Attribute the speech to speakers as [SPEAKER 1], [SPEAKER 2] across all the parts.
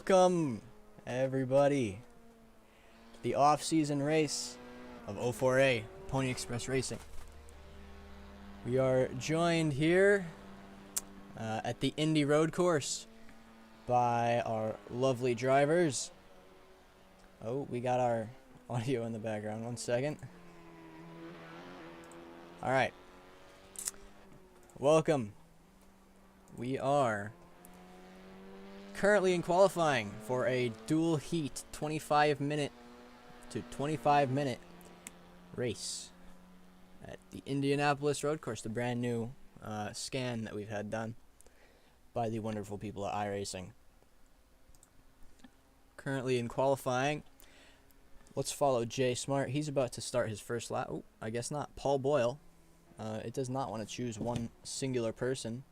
[SPEAKER 1] Welcome, everybody, to the off-season race of O4A, Pony Express Racing. We are joined here at the Indy road course by our lovely drivers. Oh, we got our audio in the background. 1 second. All right. Welcome. We are currently in qualifying for a dual heat 25-minute to 25-minute race at the Indianapolis road course, the brand new scan that we've had done by the wonderful people at iRacing. Currently in qualifying, let's follow Jay Smart. He's about to start his first lap. Oh, I guess not. Paul Boyle. It does not want to choose one singular person.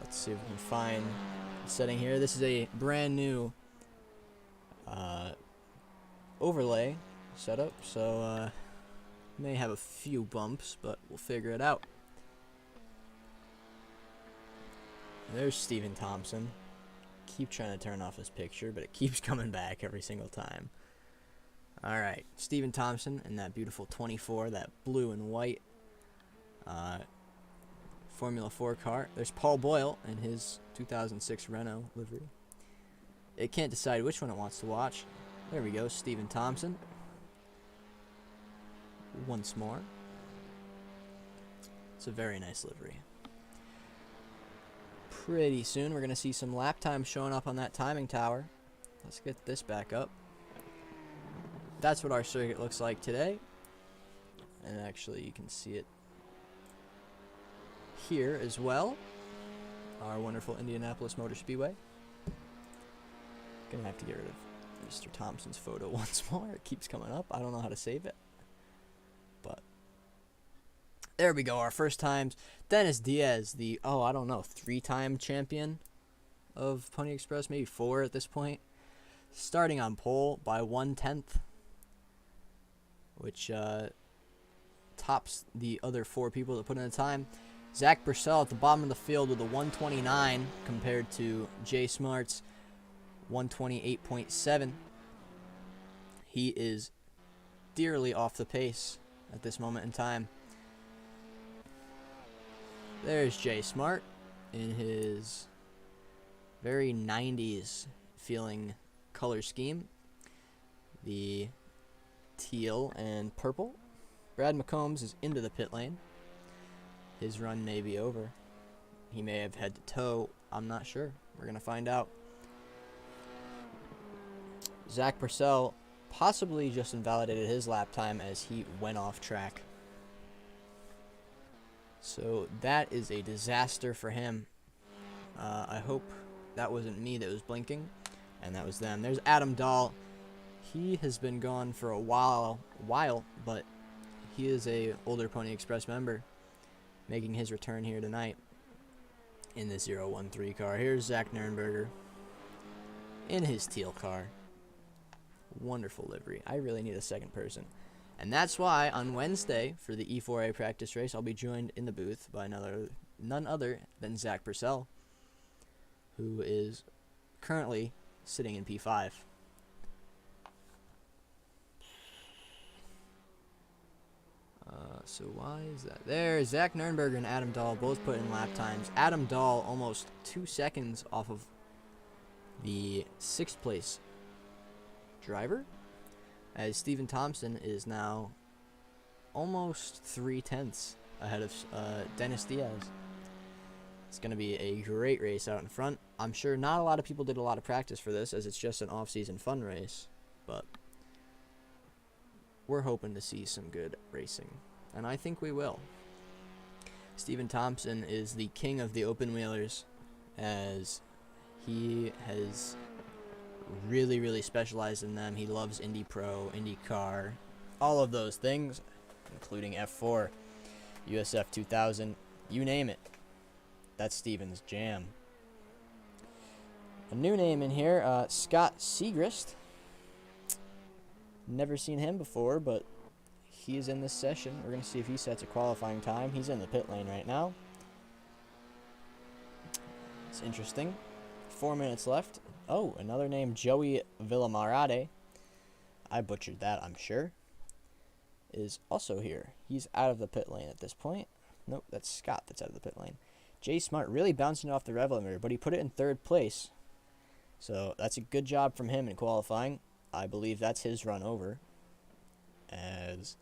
[SPEAKER 1] Let's see if we can find the setting here. This is a brand new overlay setup, so may have a few bumps, but we'll figure it out. There's Stephen Thompson. Keep trying to turn off this picture, but it keeps coming back every single time. Alright, Stephen Thompson in that beautiful 24, that blue and white Formula 4 car. There's Paul Boyle in his 2006 Renault livery. It can't decide which one it wants to watch. There we go, Stephen Thompson. Once more. It's a very nice livery. Pretty soon we're going to see some lap times showing up on that timing tower. Let's get this back up. That's what our circuit looks like today. And actually you can see it here as well. Our wonderful Indianapolis Motor Speedway. Gonna have to get rid of Mr. Thompson's photo once more. It keeps coming up. I don't know how to save it. But there we go. Our first times. Dennis Diaz, the, I don't know, 3-time champion of Pony Express, maybe 4 at this point. Starting on pole by 1/10, which tops the other 4 people that put in the time. Zach Purcell at the bottom of the field with a 129 compared to Jay Smart's 128.7. He is dearly off the pace at this moment in time. There's Jay Smart in his very 90s feeling color scheme. The teal and purple. Brad McCombs is into the pit lane. His run may be over. He may have had to tow. I'm not sure. We're going to find out. Zach Purcell possibly just invalidated his lap time as he went off track. So that is a disaster for him. I hope that wasn't me that was blinking, and that was them. There's Adam Dahl. He has been gone for a while, but he is a older Pony Express member, making his return here tonight in the 013 car. Here's Zach Nurnberger in his teal car. Wonderful livery. I really need a second person. And that's why on Wednesday for the E4A practice race, I'll be joined in the booth by none other than Zach Purcell, who is currently sitting in P5. So why is that? There, Zach Nurnberger and Adam Dahl both put in lap times. Adam Dahl almost 2 seconds off of the 6th place driver, as Stephen Thompson is now almost 3/10 ahead of Dennis Diaz. It's going to be a great race out in front. I'm sure not a lot of people did a lot of practice for this, as it's just an off-season fun race, but we're hoping to see some good racing, and I think we will. Stephen Thompson is the king of the open wheelers, as he has really specialized in them. He loves Indy Pro, IndyCar, all of those things, including F4, USF 2000, you name it. That's Stephen's jam. A new name in here, Scott Segrist. Never seen him before, but he is in this session. We're going to see if he sets a qualifying time. He's in the pit lane right now. It's interesting. 4 minutes left. Oh, another name, Joey Villamarade. I butchered that, I'm sure. Is also here. He's out of the pit lane at this point. Nope, that's Scott that's out of the pit lane. Jay Smart really bouncing off the rev limiter, but he put it in 3rd place. So that's a good job from him in qualifying. I believe that's his run over. As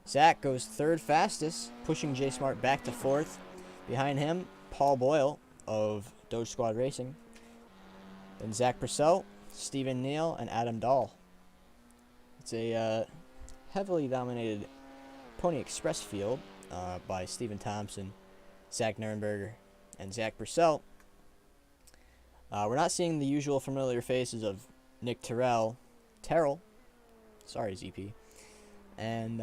[SPEAKER 1] Zach goes 3rd fastest, pushing Jay Smart back to 4th. Behind him, Paul Boyle of Doge Squad Racing. Then Zach Purcell, Stephen Neal, and Adam Dahl. It's a heavily dominated Pony Express field by Stephen Thompson, Zach Nurnberger, and Zach Purcell. We're not seeing the usual familiar faces of Nick Terrell, sorry ZP, and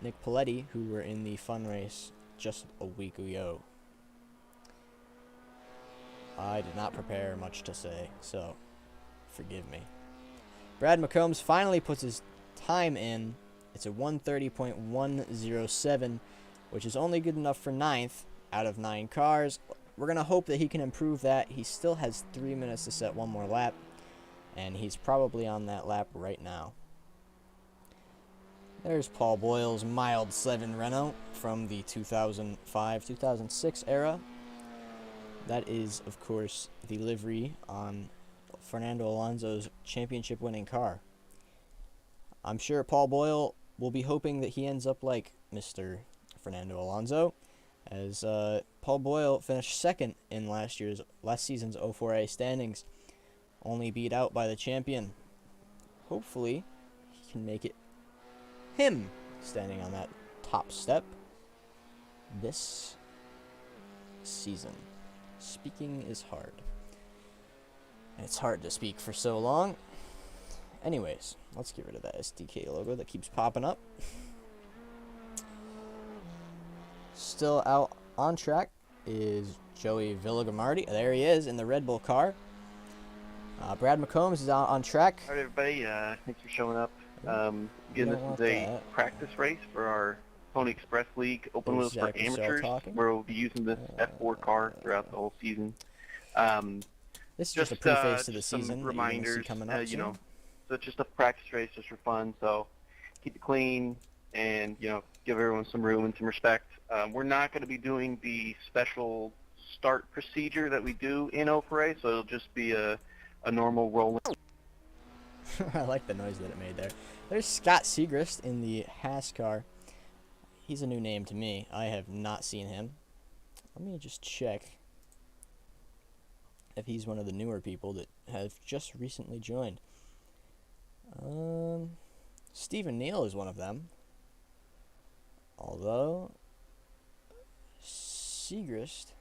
[SPEAKER 1] Nick Paletti, who were in the fun race just a week ago. I did not prepare much to say, so forgive me. Brad McCombs finally puts his time in. It's a 1:30.107, which is only good enough for 9th out of 9 cars. We're going to hope that he can improve that. He still has 3 minutes to set one more lap, and he's probably on that lap right now. There's Paul Boyle's mild 7 Renault from the 2005-2006 era. That is, of course, the livery on Fernando Alonso's championship-winning car. I'm sure Paul Boyle will be hoping that he ends up like Mr. Fernando Alonso, as Paul Boyle finished 2nd in last season's O4A standings, only beat out by the champion. Hopefully, he can make it him standing on that top step this season. Speaking is hard. It's hard to speak for so long. Anyways, let's get rid of that SDK logo that keeps popping up. Still out on track is Joey Villamardi. There he is in the Red Bull car. Brad McCombs is out on track.
[SPEAKER 2] All right, everybody. Thanks for showing up. Again, this is a practice race for our Pony Express League Open Wheels for Amateurs, where we'll be using this F4 car throughout the whole season.
[SPEAKER 1] This is just a preface to the
[SPEAKER 2] some
[SPEAKER 1] season.
[SPEAKER 2] Reminders,
[SPEAKER 1] coming up
[SPEAKER 2] so it's just a practice race just for fun. So keep it clean and give everyone some room and some respect. We're not going to be doing the special start procedure that we do in O4A, so it'll just be a normal rolling.
[SPEAKER 1] I like the noise that it made there. There's Scott Segrist in the Haas car. He's a new name to me. I have not seen him. Let me just check if he's one of the newer people that have just recently joined. Stephen Neal is one of them. Although Segrist,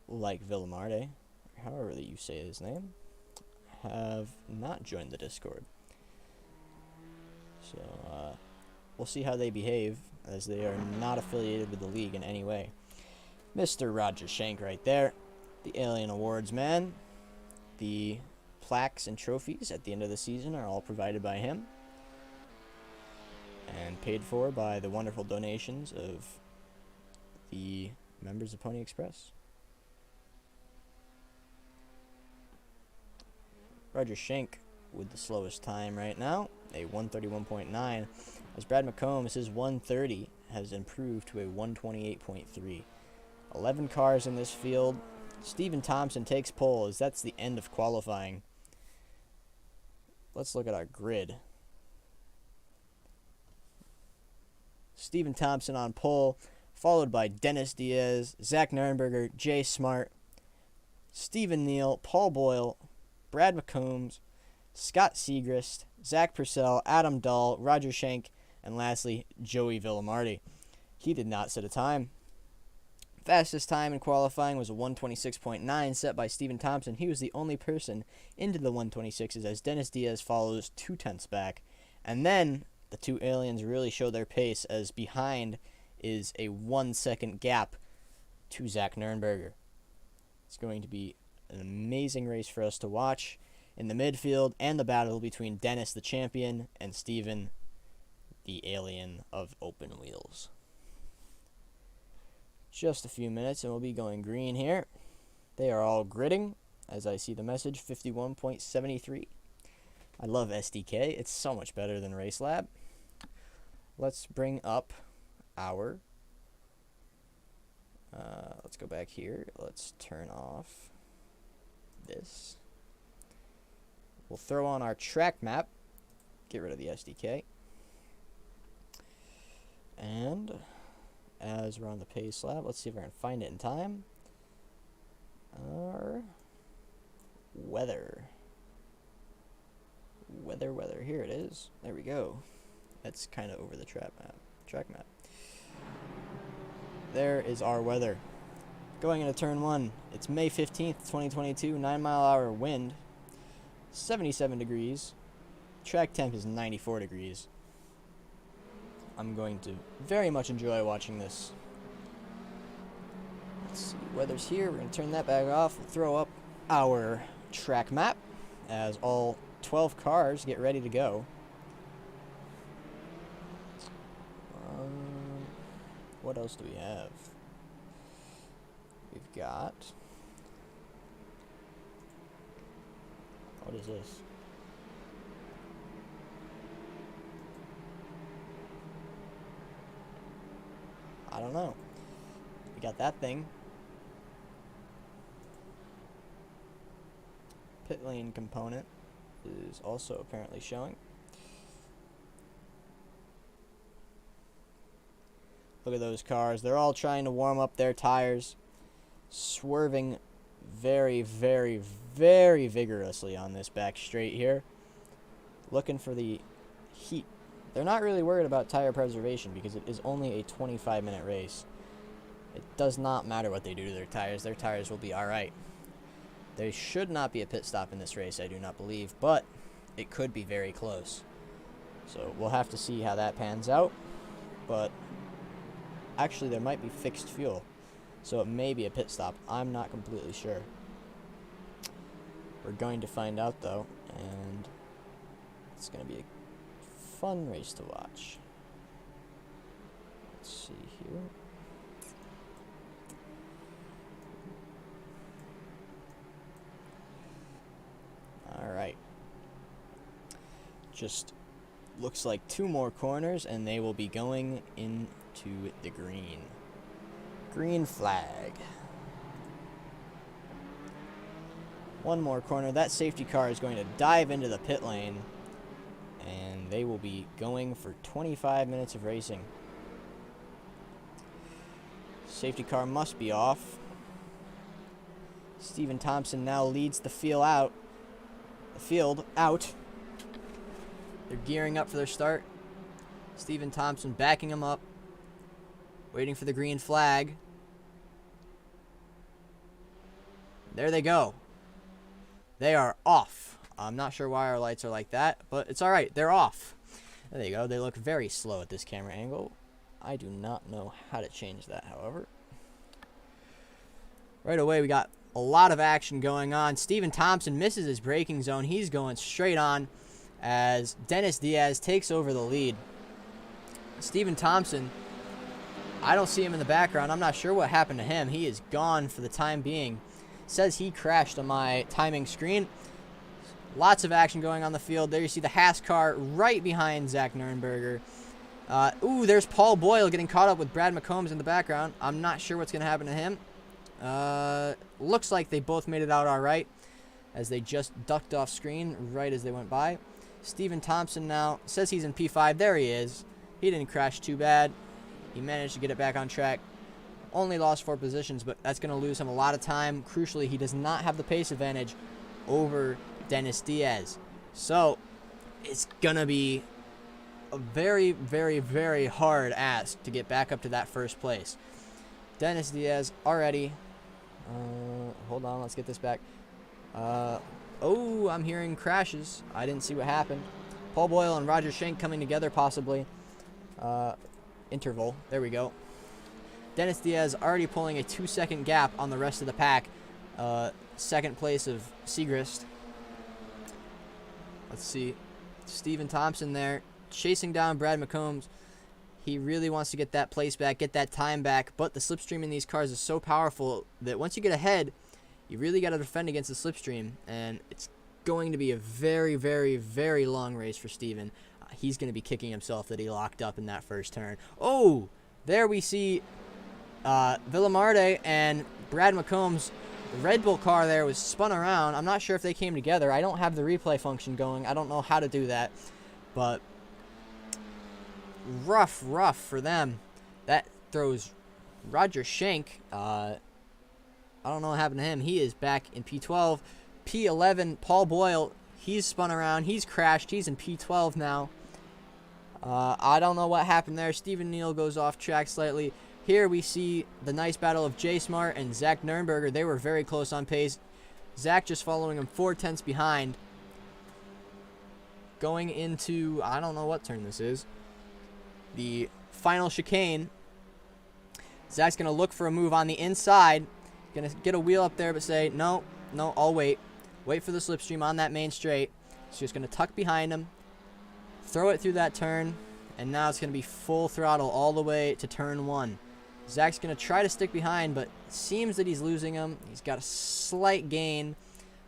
[SPEAKER 1] like Villamarde, however that you say his name, have not joined the Discord. So we'll see how they behave, as they are not affiliated with the league in any way. Mr. Roger Shank right there, the Alien Awards man. The plaques and trophies at the end of the season are all provided by him and paid for by the wonderful donations of the members of Pony Express. Roger Shank with the slowest time right now, a 1:31.9, as Brad McCombs, his 1:30 has improved to a 1:28.3. 11 cars in this field. Stephen Thompson takes pole, as that's the end of qualifying. Let's look at our grid. Stephen Thompson on pole, followed by Dennis Diaz, Zach Nurnberger, Jay Smart, Stephen Neal, Paul Boyle, Brad McCombs, Scott Segrist, Zach Purcell, Adam Dahl, Roger Shank, and lastly, Joey Villamardi. He did not set a time. Fastest time in qualifying was a 1:26.9 set by Stephen Thompson. He was the only person into the 1:26s, as Dennis Diaz follows 2/10 back. And then the two aliens really show their pace, as behind is a 1 second gap to Zach Nurnberger. It's going to be an amazing race for us to watch in the midfield, and the battle between Dennis, the champion, and Steven, the alien of open wheels. Just a few minutes and we'll be going green here. They are all gridding, as I see the message, 51.73. I love SDK. It's so much better than RaceLab. Let's bring up our... let's go back here. Let's turn off this. We'll throw on our track map. Get rid of the SDK. And as we're on the pace lab, let's see if I can find it in time. Our weather. Weather. Here it is. There we go. That's kind of over the track map. There is our weather. Going into turn 1. It's May 15th, 2022. 9-mile-an-hour wind. 77 degrees. Track temp is 94 degrees. I'm going to very much enjoy watching this. Let's see, weather's here. We're going to turn that back off. We'll throw up our track map as all 12 cars get ready to go. What else do we have? We've got... What is this? I don't know. We got that thing. Pit lane component is also apparently showing. Look at those cars. They're all trying to warm up their tires. Swerving very, very, very vigorously on this back straight here. Looking for the heat. They're not really worried about tire preservation because it is only a 25-minute race. It does not matter what they do to their tires. Their tires will be alright. There should not be a pit stop in this race, I do not believe, but it could be very close. So we'll have to see how that pans out. But actually there might be fixed fuel, so it may be a pit stop. I'm not completely sure. We're going to find out though, and it's going to be a fun race to watch. Let's see here. Alright. Just looks like 2 more corners and they will be going into the green. Green flag. 1 more corner. That safety car is going to dive into the pit lane and they will be going for 25 minutes of racing. Safety car must be off. Stephen Thompson now leads the field out. They're gearing up for their start. Stephen Thompson backing him up. Waiting for the green flag. There they go. They are off. I'm not sure why our lights are like that, but it's alright. They're off. There you go. They look very slow at this camera angle. I do not know how to change that, however. Right away, we got a lot of action going on. Stephen Thompson misses his braking zone. He's going straight on as Dennis Diaz takes over the lead. Stephen Thompson, I don't see him in the background. I'm not sure what happened to him. He is gone for the time being. Says he crashed on my timing screen. Lots of action going on the field. There you see the Haas car right behind Zach Nurnberger. Ooh, there's Paul Boyle getting caught up with Brad McCombs in the background. I'm not sure what's going to happen to him. Looks like they both made it out all right as they just ducked off screen right as they went by. Stephen Thompson now says he's in P5. There he is. He didn't crash too bad. He managed to get it back on track. Only lost 4 positions, but that's going to lose him a lot of time. Crucially, he does not have the pace advantage over Dennis Diaz. So it's going to be a very, very, very hard ask to get back up to that first place. Dennis Diaz already. Hold on, let's get this back. Oh, I'm hearing crashes. I didn't see what happened. Paul Boyle and Roger Schenk coming together possibly. Interval. There we go. Dennis Diaz already pulling a 2-second gap on the rest of the pack. Second place of Segrist. Let's see. Stephen Thompson there chasing down Brad McCombs. He really wants to get that place back, get that time back, but the slipstream in these cars is so powerful that once you get ahead, You really got to defend against the slipstream, and it's going to be a very, very, very long race for Steven. He's going to be kicking himself that he locked up in that first turn. Oh, there we see Villamarde and Brad McCombs. The Red Bull car there was spun around. I'm not sure if they came together. I don't have the replay function going. I don't know how to do that. But rough for them. That throws Roger Schenk. I don't know what happened to him. He is back in P12. P11, Paul Boyle. He's spun around. He's crashed. He's in P12 now. I don't know what happened there. Stephen Neal goes off track slightly. Here we see the nice battle of Jay Smart and Zach Nurnberger. They were very close on pace. Zach just following him 4/10 behind. Going into, I don't know what turn this is, the final chicane. Zach's going to look for a move on the inside. Going to get a wheel up there, but say, no, I'll wait. Wait for the slipstream on that main straight. He's just going to tuck behind him, throw it through that turn, and now it's going to be full throttle all the way to turn 1. Zach's going to try to stick behind, but it seems that he's losing him. He's got a slight gain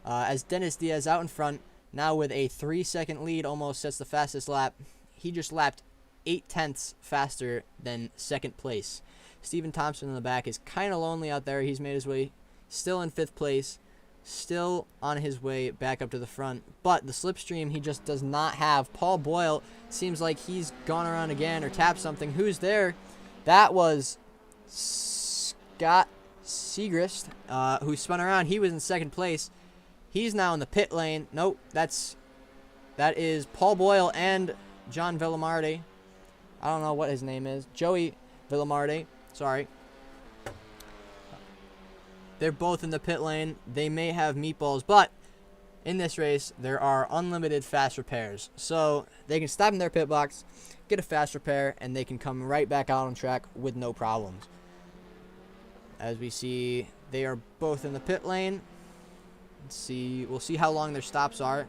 [SPEAKER 1] as Dennis Diaz out in front, now with a 3-second lead, almost sets the fastest lap. He just lapped 0.8 faster than second place. Stephen Thompson in the back is kind of lonely out there. He's made his way still in 5th place, still on his way back up to the front. But the slipstream he just does not have. Paul Boyle seems like he's gone around again or tapped something. Who's there? That was Scott Segrist, who spun around. He was in 2nd place. He's now in the pit lane. Nope, that is Paul Boyle and John Villamarde. I don't know what his name is. Joey Villamarde. Sorry. They're both in the pit lane. They may have meatballs, but in this race, there are unlimited fast repairs. So they can stop in their pit box, get a fast repair, and they can come right back out on track with no problems. As we see, they are both in the pit lane. Let's see. We'll see how long their stops are.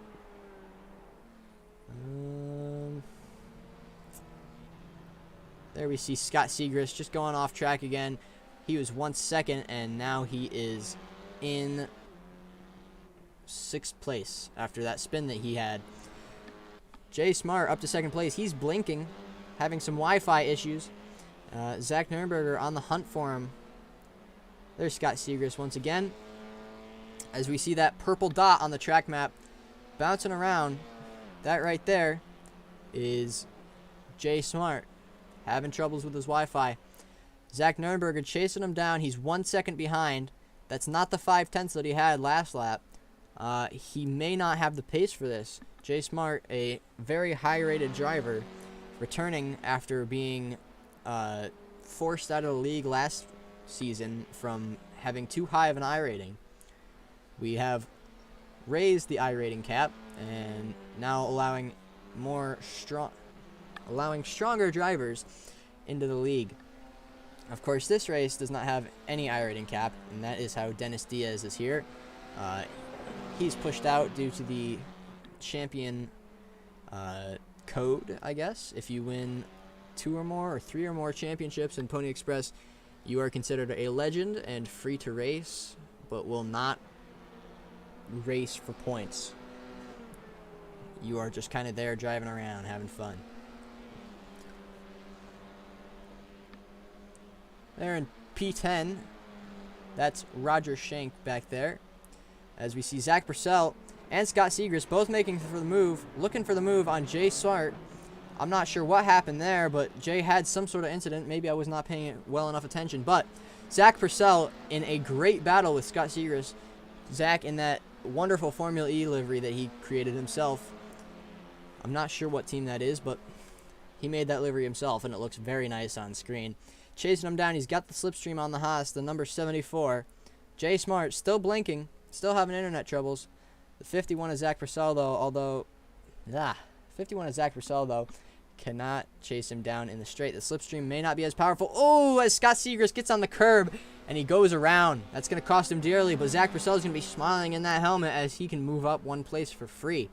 [SPEAKER 1] There we see Scott Segrist just going off track again. He was 1 second, and now he is in 6th place after that spin that he had. Jay Smart up to 2nd place. He's blinking, having some Wi-Fi issues. Zach Nurnberger on the hunt for him. There's Scott Segrist once again. As we see that purple dot on the track map bouncing around, that right there is Jay Smart having troubles with his Wi-Fi. Zach Nurnberger chasing him down. He's 1 second behind. That's not the 5/10 that he had last lap. He may not have the pace for this. Jay Smart, a very high-rated driver, returning after being forced out of the league last season from having too high of an I rating. We have raised the I rating cap and now allowing stronger drivers into the league. Of course, this race does not have any I rating cap, and that is how Dennis Diaz is here. He's pushed out due to the champion code, I guess. If you win 2 or more or 3 or more championships in Pony Express, you are considered a legend and free to race, but will not race for points. You are just kind of there driving around, having fun. There in P10, that's Roger Schenk back there. As we see Zach Purcell and Scott Segrist both looking for the move on Jay Smart. I'm not sure what happened there, but Jay had some sort of incident. Maybe I was not paying well enough attention. But Zach Purcell in a great battle with Scott Segrist. Zach in that wonderful Formula E livery that he created himself. I'm not sure what team that is, but he made that livery himself, and it looks very nice on screen. Chasing him down, he's got the slipstream on the Haas, the number 74. Jay Smart still blinking, still having internet troubles. The 51 is Zach Purcell, though, 51 is Zach Purcell, though, cannot chase him down in the straight. The slipstream may not be as powerful. Oh, as Scott Segrist gets on the curb, and he goes around. That's going to cost him dearly, but Zach Purcell is going to be smiling in that helmet as he can move up 1 place for free.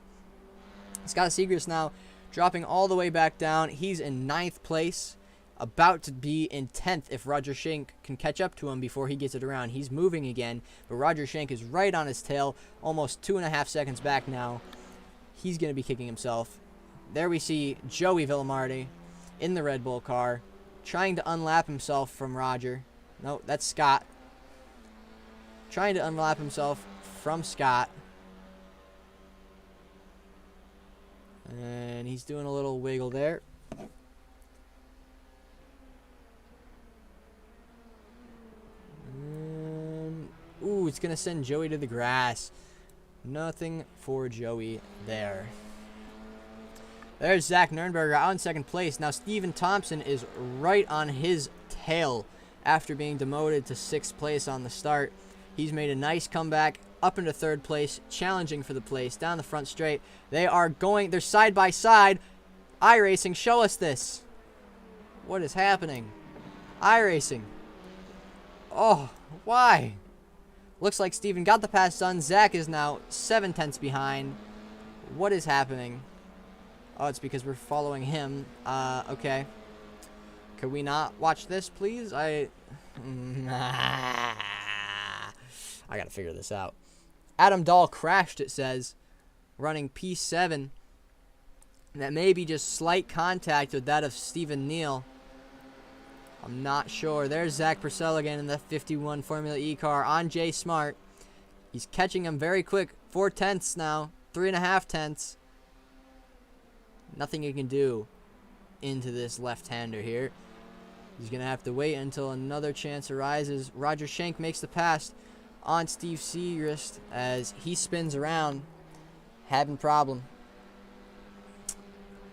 [SPEAKER 1] Scott Segrist now dropping all the way back down. He's in 9th place. about to be in 10th if Roger Shank can catch up to him before he gets it around. He's moving again, but Roger Shank is right on his tail, almost 2.5 seconds back now. He's going to be kicking himself. There we see Joey Villamardi in the Red Bull car, trying to unlap himself from Roger. No, that's Scott. Trying to unlap himself from Scott. And he's doing a little wiggle there. Ooh, it's going to send Joey to the grass. Nothing for Joey there. There's Zach Nurnberger out in second place. Now Steven Thompson is right on his tail after being demoted to 6th place on the start. He's made a nice comeback up into 3rd place, challenging for the place down the front straight. They're side by side. iRacing, show us this. What is happening? iRacing. Oh, why? Looks like Steven got the pass done. Zach is now 7/10 behind. What is happening? Oh, it's because we're following him. Okay. Could we not watch this, please? I gotta figure this out. Adam Dahl crashed, it says, running P7. That may be just slight contact with that of Stephen Neal. I'm not sure. There's Zach Purcell again in the 51 Formula E car on Jay Smart. He's catching him very quick. 4/10 now. 3.5 tenths. Nothing he can do into this left-hander here. He's going to have to wait until another chance arises. Roger Shank makes the pass on Steve Segrist as he spins around. Having problem.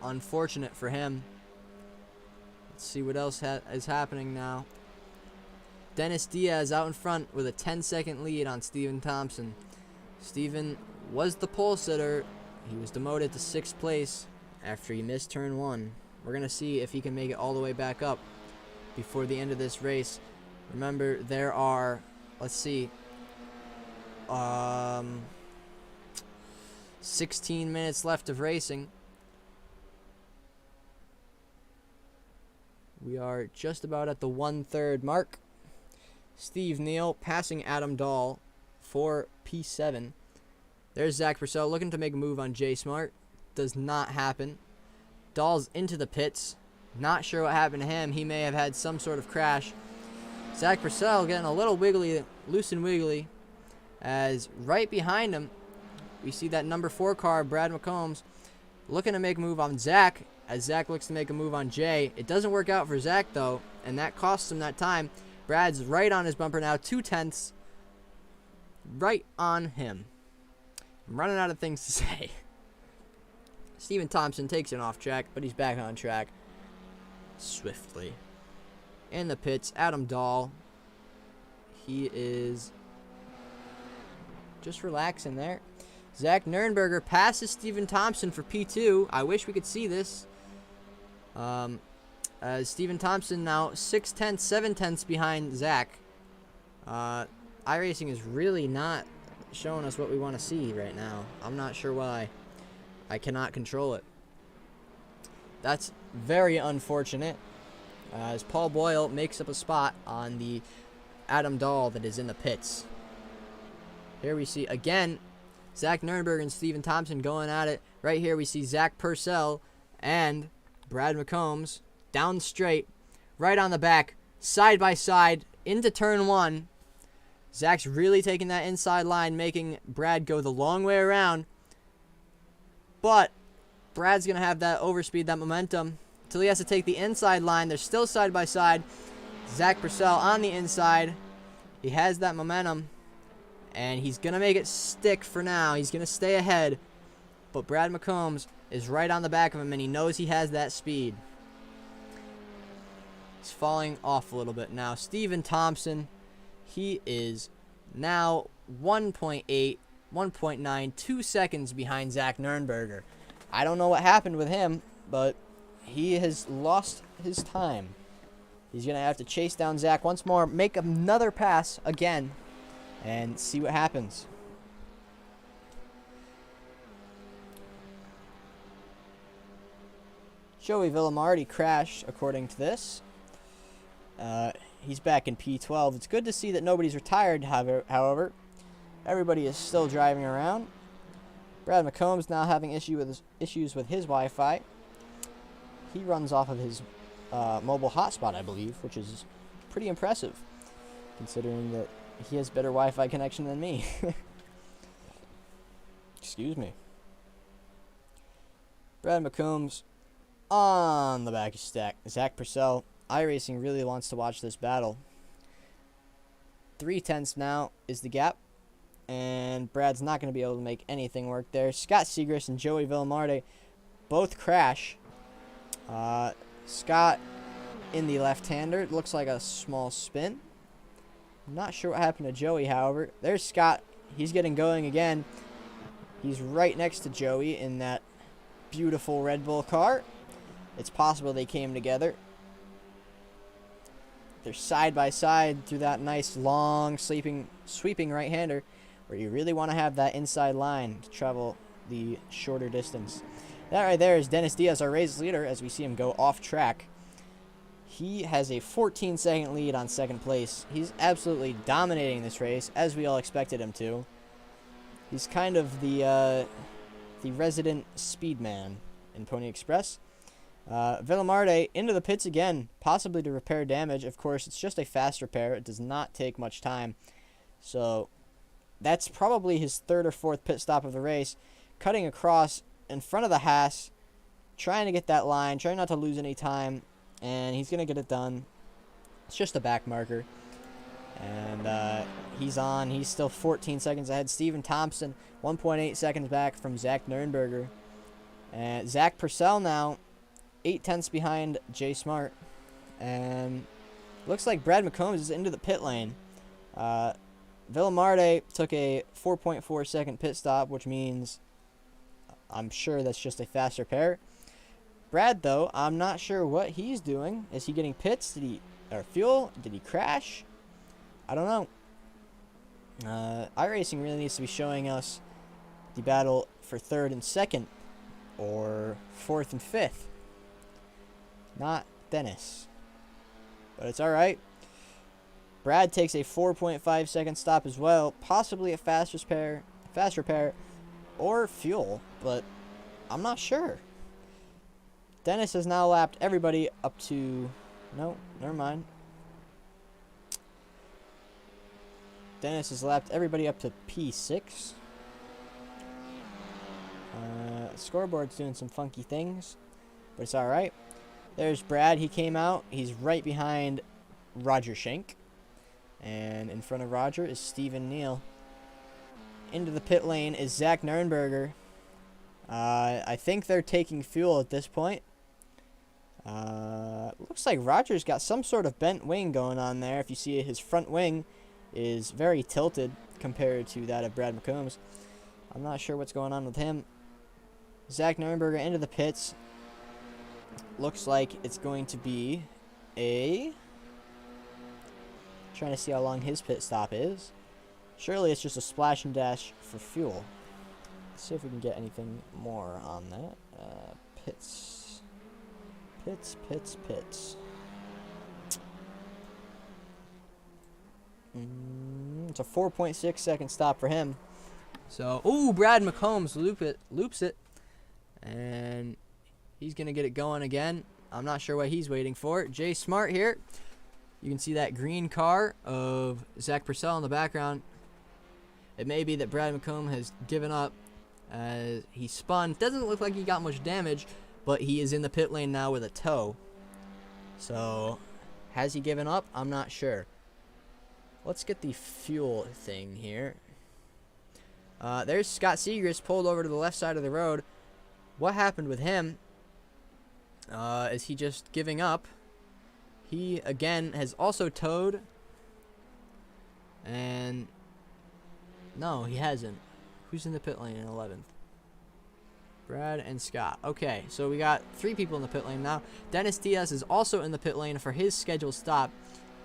[SPEAKER 1] Unfortunate for him. Let's see what else is happening now. Dennis Diaz out in front with a 10-second lead on Steven Thompson. Steven was the pole sitter. He was demoted to 6th place after he missed turn 1. We're going to see if he can make it all the way back up before the end of this race. Remember, there are, let's see, 16 minutes left of racing. We are just about at the 1/3 mark. Steve Neal passing Adam Dahl for P7. There's Zach Purcell looking to make a move on Jay Smart. Does not happen. Dahl's into the pits. Not sure what happened to him. He may have had some sort of crash. Zach Purcell getting a little wiggly, loose and wiggly, as right behind him we see that number 4 car, Brad McCombs, looking to make a move on Zach, as Zach looks to make a move on Jay. It doesn't work out for Zach, though, and that costs him that time. Brad's right on his bumper now, 2 tenths. Right on him. I'm running out of things to say. Steven Thompson takes it off track, but he's back on track swiftly. In the pits, Adam Dahl. He is just relaxing there. Zach Nurnberger passes Steven Thompson for P2. I wish we could see this. Steven Thompson now 6 tenths, 7 tenths behind Zach. iRacing is really not showing us what we want to see right now. I'm not sure why. I cannot control it. That's very unfortunate, as Paul Boyle makes up a spot on the Adam Dahl that is in the pits. Here we see, again, Zach Nurnberger and Steven Thompson going at it. Right here we see Zach Purcell and Brad McCombs down straight, right on the back, side by side, into turn 1. Zach's really taking that inside line, making Brad go the long way around. But Brad's going to have that overspeed, that momentum, until he has to take the inside line. They're still side by side. Zach Purcell on the inside. He has that momentum, and he's going to make it stick for now. He's going to stay ahead. But Brad McCombs is right on the back of him, and he knows he has that speed. He's falling off a little bit now. Steven Thompson, he is now 1.8, 1.9, 2 seconds behind Zach Nurnberger. I don't know what happened with him, but he has lost his time. He's going to have to chase down Zach once more, make another pass again, and see what happens. Joey Villamardi crashed, according to this. He's back in P12. It's good to see that nobody's retired, however. Everybody is still driving around. Brad McCombs now having issues with his Wi-Fi. He runs off of his mobile hotspot, I believe, which is pretty impressive, considering that he has better Wi-Fi connection than me. Excuse me. Brad McCombs on the back of stack. Zach Purcell. iRacing really wants to watch this battle. 3/10 now is the gap, and Brad's not going to be able to make anything work there. Scott Segrist and Joey Villamarde both crash. Scott in the left-hander. It looks like a small spin. I'm not sure what happened to Joey, however. There's Scott. He's getting going again. He's right next to Joey in that beautiful Red Bull car. It's possible they came together. They're side by side through that nice long sweeping right-hander where you really want to have that inside line to travel the shorter distance. That right there is Dennis Diaz, our race leader, as we see him go off track. He has a 14-second lead on second place. He's absolutely dominating this race, as we all expected him to. He's kind of the resident speed man in Pony Express. Villamarde into the pits again, possibly to repair damage. Of course, it's just a fast repair. It does not take much time. So that's probably his third or fourth pit stop of the race. Cutting across in front of the Haas, trying to get that line, trying not to lose any time, and he's going to get it done. It's just a back marker. And he's on. He's still 14 seconds ahead. Steven Thompson, 1.8 seconds back from Zach Nurnberger. And Zach Purcell now 8/10 behind Jay Smart. And looks like Brad McCombs is into the pit lane. Villamarde took a 4.4 second pit stop, which means I'm sure that's just a fast repair. Brad, though, I'm not sure what he's doing. Is he getting pits? Or fuel? Did he crash? I don't know. iRacing really needs to be showing us the battle for third and second, or fourth and fifth. Not Dennis. But it's alright. Brad takes a 4.5 second stop as well. Possibly a fast repair, or fuel, but I'm not sure. Dennis has now lapped everybody up to... No, never mind. Dennis has lapped everybody up to P6. Scoreboard's doing some funky things, but it's alright. There's Brad. He came out. He's right behind Roger Schenk. And in front of Roger is Steven Neal. Into the pit lane is Zach Nurnberger. I think they're taking fuel at this point. Looks like Roger's got some sort of bent wing going on there. If you see his front wing is very tilted compared to that of Brad McCombs. I'm not sure what's going on with him. Zach Nurnberger into the pits. Looks like it's going to be a... Trying to see how long his pit stop is. Surely it's just a splash and dash for fuel. Let's see if we can get anything more on that. Pits. It's a 4.6 second stop for him. So, ooh, Brad McCombs loops it. And he's going to get it going again. I'm not sure what he's waiting for. Jay Smart here. You can see that green car of Zach Purcell in the background. It may be that Brad McComb has given up as he spun. Doesn't look like he got much damage, but he is in the pit lane now with a tow. So, has he given up? I'm not sure. Let's get the fuel thing here. There's Scott Segrist pulled over to the left side of the road. What happened with him? Is he just giving up? He, again, has also towed. And... no, he hasn't. Who's in the pit lane in 11th? Brad and Scott. Okay, so we got 3 people in the pit lane now. Dennis Diaz is also in the pit lane for his scheduled stop.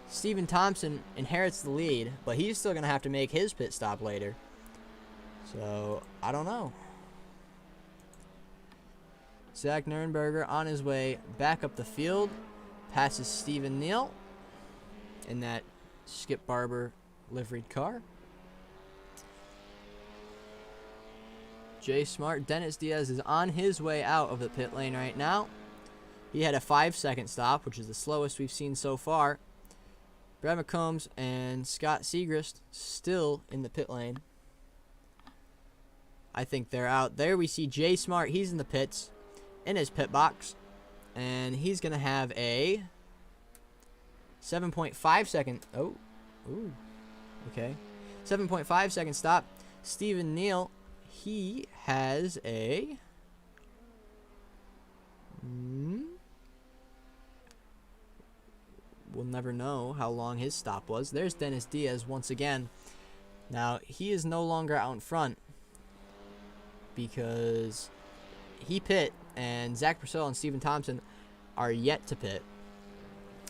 [SPEAKER 1] Steven Thompson inherits the lead, but he's still going to have to make his pit stop later. So, I don't know. Zach Nurnberger on his way back up the field. Passes Steven Neal. in that Skip Barber liveried car. Jay Smart, Dennis Diaz is on his way out of the pit lane right now. He had a 5-second stop, which is the slowest we've seen so far. Brad McCombs and Scott Segrist still in the pit lane. I think they're out. There we see Jay Smart. He's in the pits, in his pit box. And he's going to have a 7.5 second. Oh, ooh, okay. 7.5 second stop. Stephen Neal, he has a. We'll never know how long his stop was. There's Dennis Diaz once again. Now, he is no longer out in front because he pit, and Zach Purcell and Stephen Thompson are yet to pit.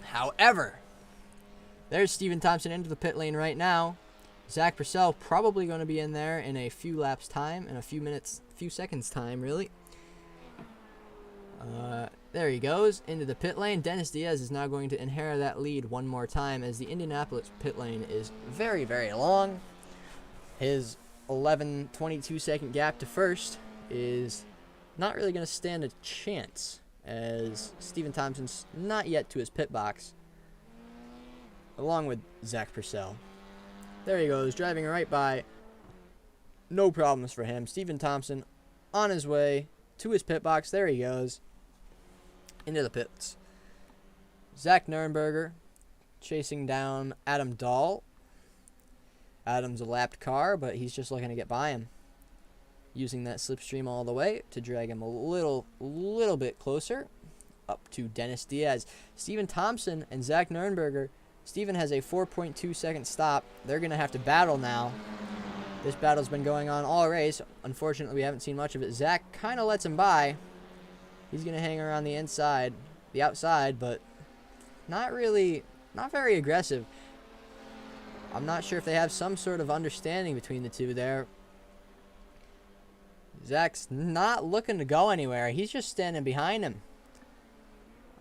[SPEAKER 1] However, there's Stephen Thompson into the pit lane right now. Zach Purcell probably going to be in there in a few laps time, in a few seconds time, really. There he goes into the pit lane. Dennis Diaz is now going to inherit that lead one more time, as the Indianapolis pit lane is very, very long. His 22 second gap to first is not really going to stand a chance, as Stephen Thompson's not yet to his pit box, along with Zach Purcell. There he goes, driving right by. No problems for him. Stephen Thompson on his way to his pit box. There he goes. Into the pits. Zach Nurnberger chasing down Adam Dahl. Adam's a lapped car, but he's just looking to get by him, using that slipstream all the way to drag him a little bit closer up to Dennis Diaz. Stephen Thompson and Zach Nurnberger. Stephen has a 4.2 second stop. They're going to have to battle now. This battle's been going on all race. Unfortunately, we haven't seen much of it. Zach kind of lets him by. He's going to hang around the outside, but not very aggressive. I'm not sure if they have some sort of understanding between the two there. Zach's not looking to go anywhere. He's just standing behind him.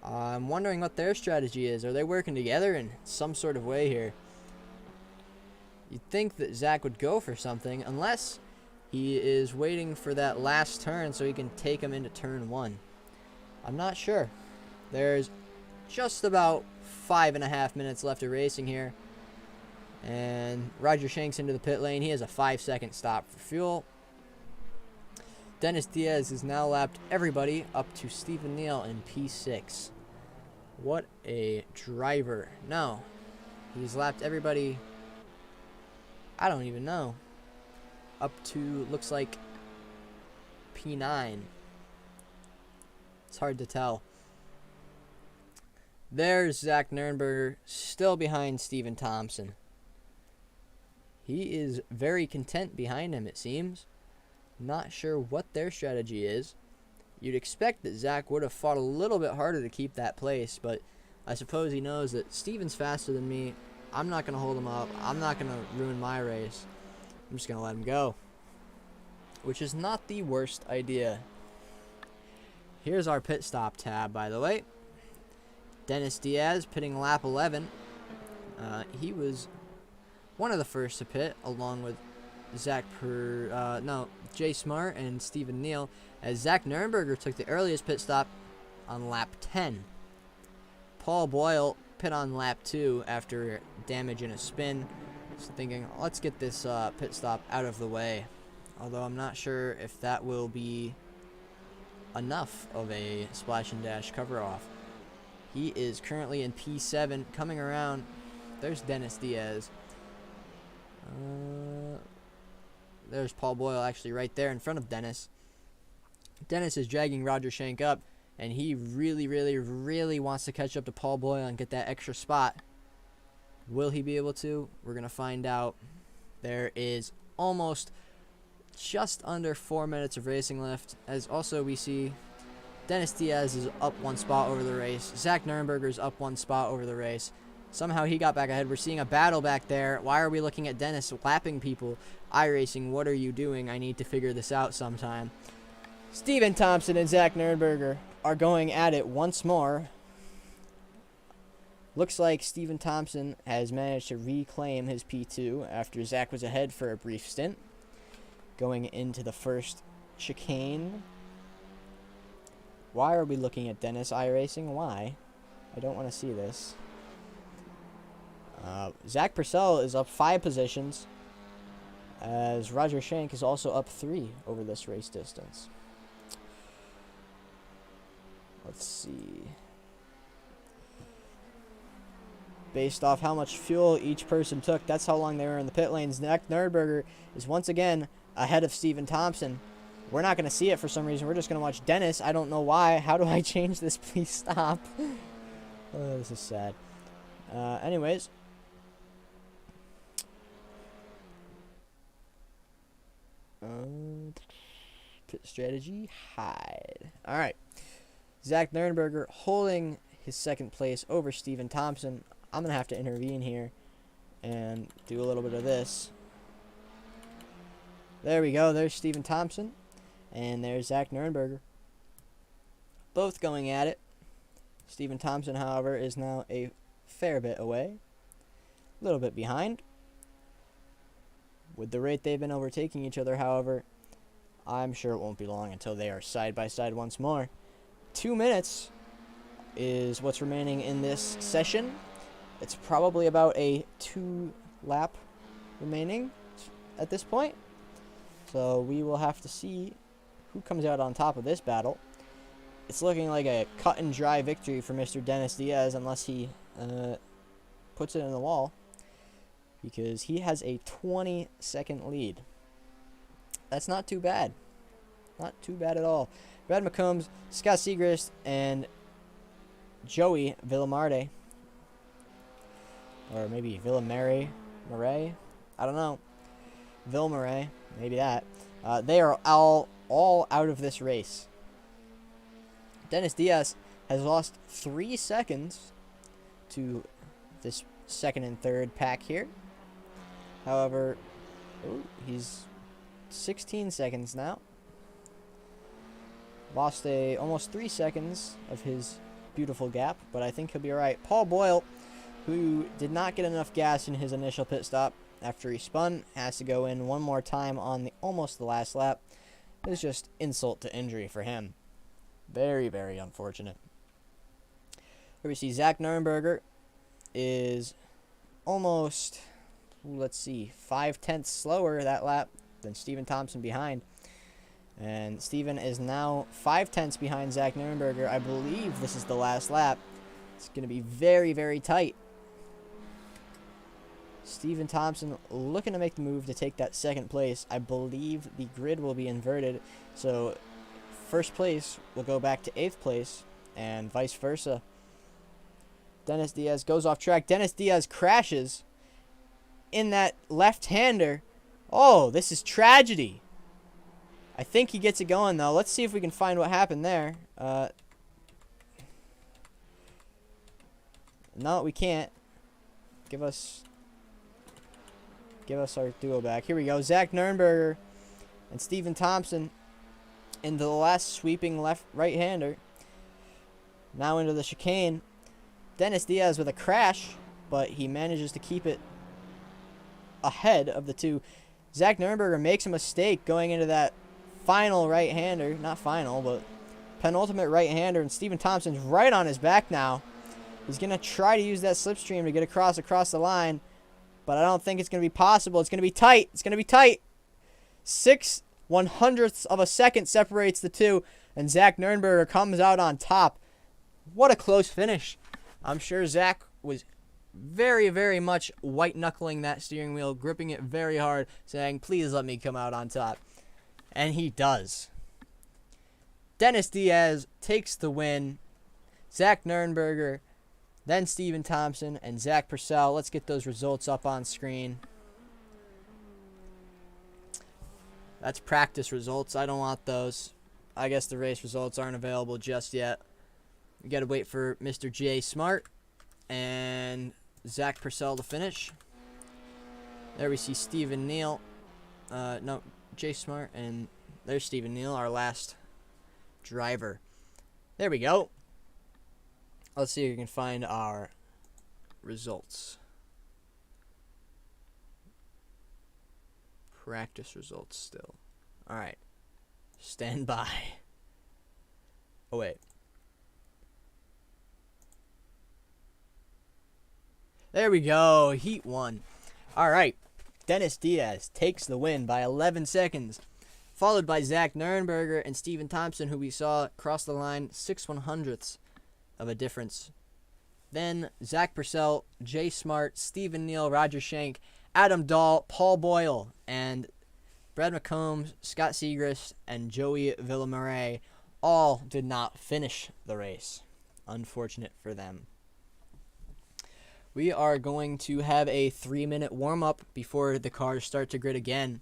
[SPEAKER 1] I'm wondering what their strategy is. Are they working together in some sort of way here? You'd think that Zach would go for something, unless he is waiting for that last turn so he can take him into turn 1. I'm not sure. There's just about 5.5 minutes left of racing here. And Roger Shanks into the pit lane. He has a 5-second stop for fuel. Dennis Diaz has now lapped everybody up to Stephen Neal in P6. What a driver. No. He's lapped everybody. I don't even know. Up to, looks like, P9. It's hard to tell. There's Zach Nurnberger, still behind Stephen Thompson. He is very content behind him, it seems. Not sure what their strategy is. You'd expect that Zach would have fought a little bit harder to keep that place, but I suppose he knows that Stephen's faster than me. I'm not going to hold him up. I'm not going to ruin my race. I'm just going to let him go, which is not the worst idea. Here's our pit stop tab, by the way. Dennis Diaz pitting lap 11. He was one of the first to pit, along with Jay Smart and Stephen Neal, as Zach Nurnberger took the earliest pit stop on lap 10. Paul Boyle pit on lap 2 after damage in a spin. Just thinking, let's get this pit stop out of the way. Although I'm not sure if that will be enough of a splash and dash cover off. He is currently in P7, coming around. There's Dennis Diaz. There's Paul Boyle actually right there in front of Dennis. Dennis is dragging Roger Shank up, and he really wants to catch up to Paul Boyle and get that extra spot. Will he be able to? We're going to find out. There is almost just under 4 minutes of racing left, as also we see Dennis Diaz is up 1 spot over the race. Zach Nurnberger's up 1 spot over the race. Somehow he got back ahead. We're seeing a battle back there. Why are we looking at Dennis lapping people? iRacing, what are you doing? I need to figure this out sometime. Stephen Thompson and Zach Nurnberger are going at it once more. Looks like Stephen Thompson has managed to reclaim his P2 after Zach was ahead for a brief stint. Going into the first chicane. Why are we looking at Dennis iRacing? Why? I don't want to see this. Zach Purcell is up 5 positions, as Roger Shank is also up 3 over this race distance. Let's see. Based off how much fuel each person took, that's how long they were in the pit lanes. Zach Nerdberger is once again ahead of Stephen Thompson. We're not going to see it for some reason. We're just going to watch Dennis. I don't know why. How do I change this? Please stop. Oh, this is sad. Anyways. Pit strategy, hide. All right. Zach Nernberger holding his second place over Stephen Thompson. I'm going to have to intervene here and do a little bit of this. There we go. There's Stephen Thompson. And there's Zach Nernberger. Both going at it. Stephen Thompson, however, is now a fair bit away. A little bit behind. With the rate they've been overtaking each other, however, I'm sure it won't be long until they are side by side once more. 2 minutes is what's remaining in this session. It's probably about a 2 lap remaining at this point. So we will have to see who comes out on top of this battle. It's looking like a cut and dry victory for Mr. Dennis Diaz, unless he puts it in the wall, because he has a 20-second lead. That's not too bad. Not too bad at all. Brad McCombs, Scott Segrist, and Joey Villamarde. Or maybe Villamare. Murray? I don't know. Villamare. Maybe that. They are all out of this race. Dennis Diaz has lost 3 seconds to this second and third pack here. However, he's 16 seconds now. Lost almost 3 seconds of his beautiful gap, but I think he'll be all right. Paul Boyle, who did not get enough gas in his initial pit stop after he spun, has to go in one more time on almost the last lap. It was just insult to injury for him. Very, very unfortunate. Here we see Zach Nurnberger is almost, let's see, 5/10 slower that lap than Stephen Thompson behind. And Stephen is now 5/10 behind Zach Nurnberger. I believe this is the last lap. It's going to be very, very tight. Stephen Thompson looking to make the move to take that second place. I believe the grid will be inverted. So first place will go back to 8th place and vice versa. Dennis Diaz goes off track. Dennis Diaz crashes in that left-hander. Oh, this is tragedy. I think he gets it going, though. Let's see if we can find what happened there. No, we can't. Give us our duo back. Here we go. Zach Nurnberger and Stephen Thompson into the last sweeping right-hander. Now into the chicane. Dennis Diaz with a crash, but he manages to keep it ahead of the two. Zach Nurnberger makes a mistake going into that final right-hander. Not final, but penultimate right-hander, and Stephen Thompson's right on his back now. He's going to try to use that slipstream to get across the line, but I don't think it's going to be possible. It's going to be tight. It's going to be tight. 6/100ths of a second separates the two, and Zach Nurnberger comes out on top. What a close finish. I'm sure Zach was very, very much white-knuckling that steering wheel, gripping it very hard, saying, please let me come out on top. And he does. Dennis Diaz takes the win. Zach Nurnberger, then Stephen Thompson, and Zach Purcell. Let's get those results up on screen. That's practice results. I don't want those. I guess the race results aren't available just yet. We got to wait for Mr. J. Smart and Zach Purcell to finish. There we see Stephen Neal. No, Jay Smart, and there's Stephen Neal, our last driver. There we go. Let's see if we can find our results. Practice results still. Alright. Stand by. Oh, wait. There we go. Heat 1. Alright. Dennis Diaz takes the win by 11 seconds. Followed by Zach Nurnberger and Steven Thompson, who we saw cross the line 6/100ths of a difference. Then Zach Purcell, Jay Smart, Stephen Neal, Roger Shank, Adam Dahl, Paul Boyle, and Brad McCombs, Scott Segrist, and Joey Villamarais all did not finish the race. Unfortunate for them. We are going to have a 3-minute warm-up before the cars start to grid again.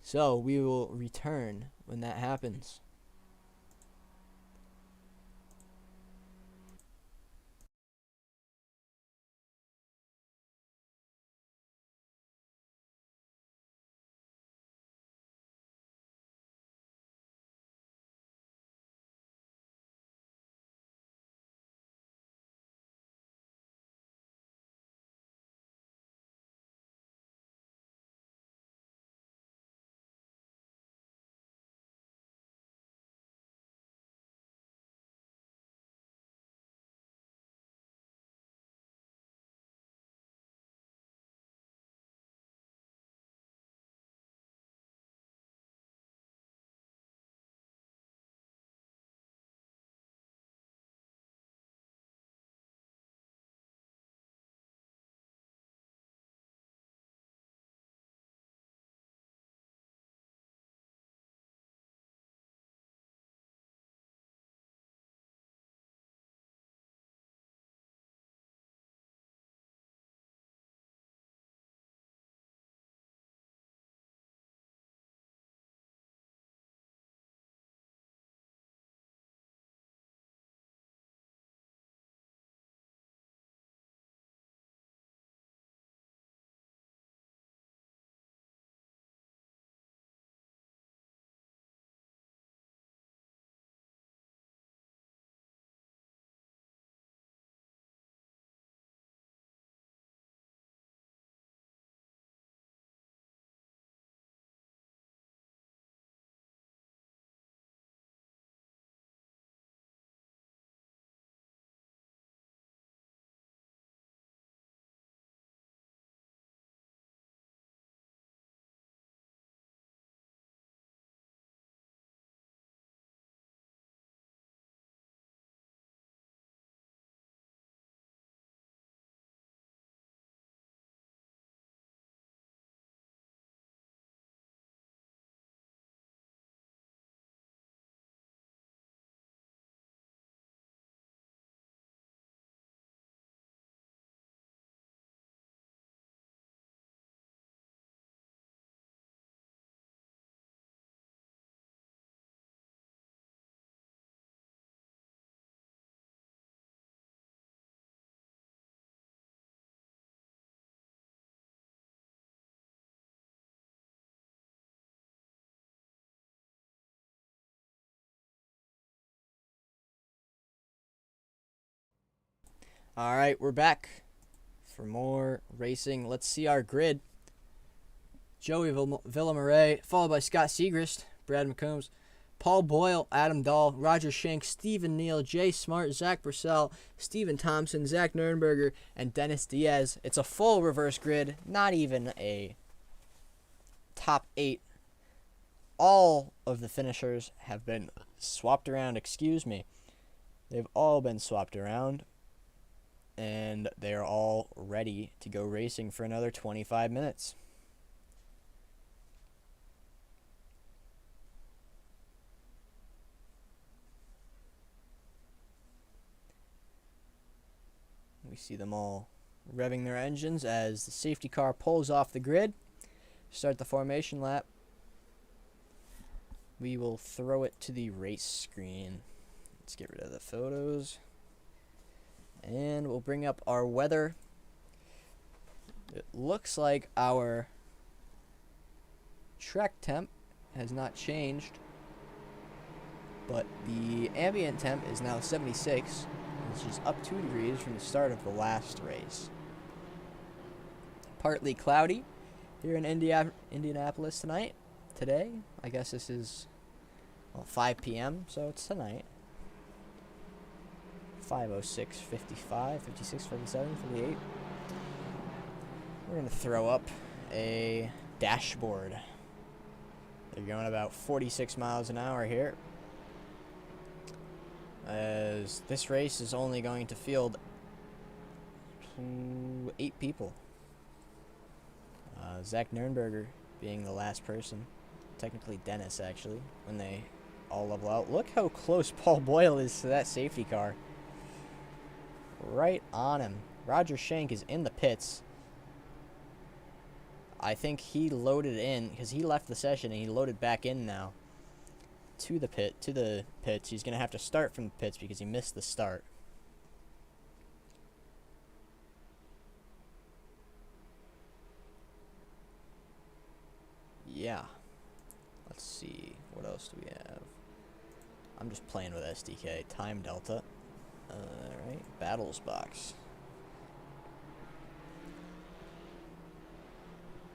[SPEAKER 1] So we will return when that happens. Alright, we're back for more racing. Let's see our grid. Joey Villamarais, followed by Scott Segrist, Brad McCombs, Paul Boyle, Adam Dahl, Roger Shank, Stephen Neal, Jay Smart, Zach Purcell, Stephen Thompson, Zach Nurnberger, and Dennis Diaz. It's a full reverse grid, not even a top 8. All of the finishers have been swapped around, They've all been swapped around, and they're all ready to go racing for another 25 minutes. We see them all revving their engines as the safety car pulls off the grid. Start the formation lap. We will throw it to the race screen. Let's get rid of the photos. And we'll bring up our weather. It looks like our track temp has not changed, but the ambient temp is now 76, which is up 2 degrees from the start of the last race. partly cloudy here in Indianapolis today. I guess this is 5 p.m., so it's tonight. 5:06, 55, 56, 57, 58. We're going to throw up a dashboard. They're going about 46 miles an hour here, as this race is only going to field 8 people. Zach Nurnberger being the last person. Technically Dennis, actually, when they all level out. Look how close Paul Boyle is to that safety car. Right on him. Roger Shank is in the pits. I think he loaded in, because he left the session and he loaded back in now to the pits. He's going to have to start from the pits because he missed the start. Yeah. Let's see. What else do we have? I'm just playing with SDK. Time Delta. Alright. Battles box.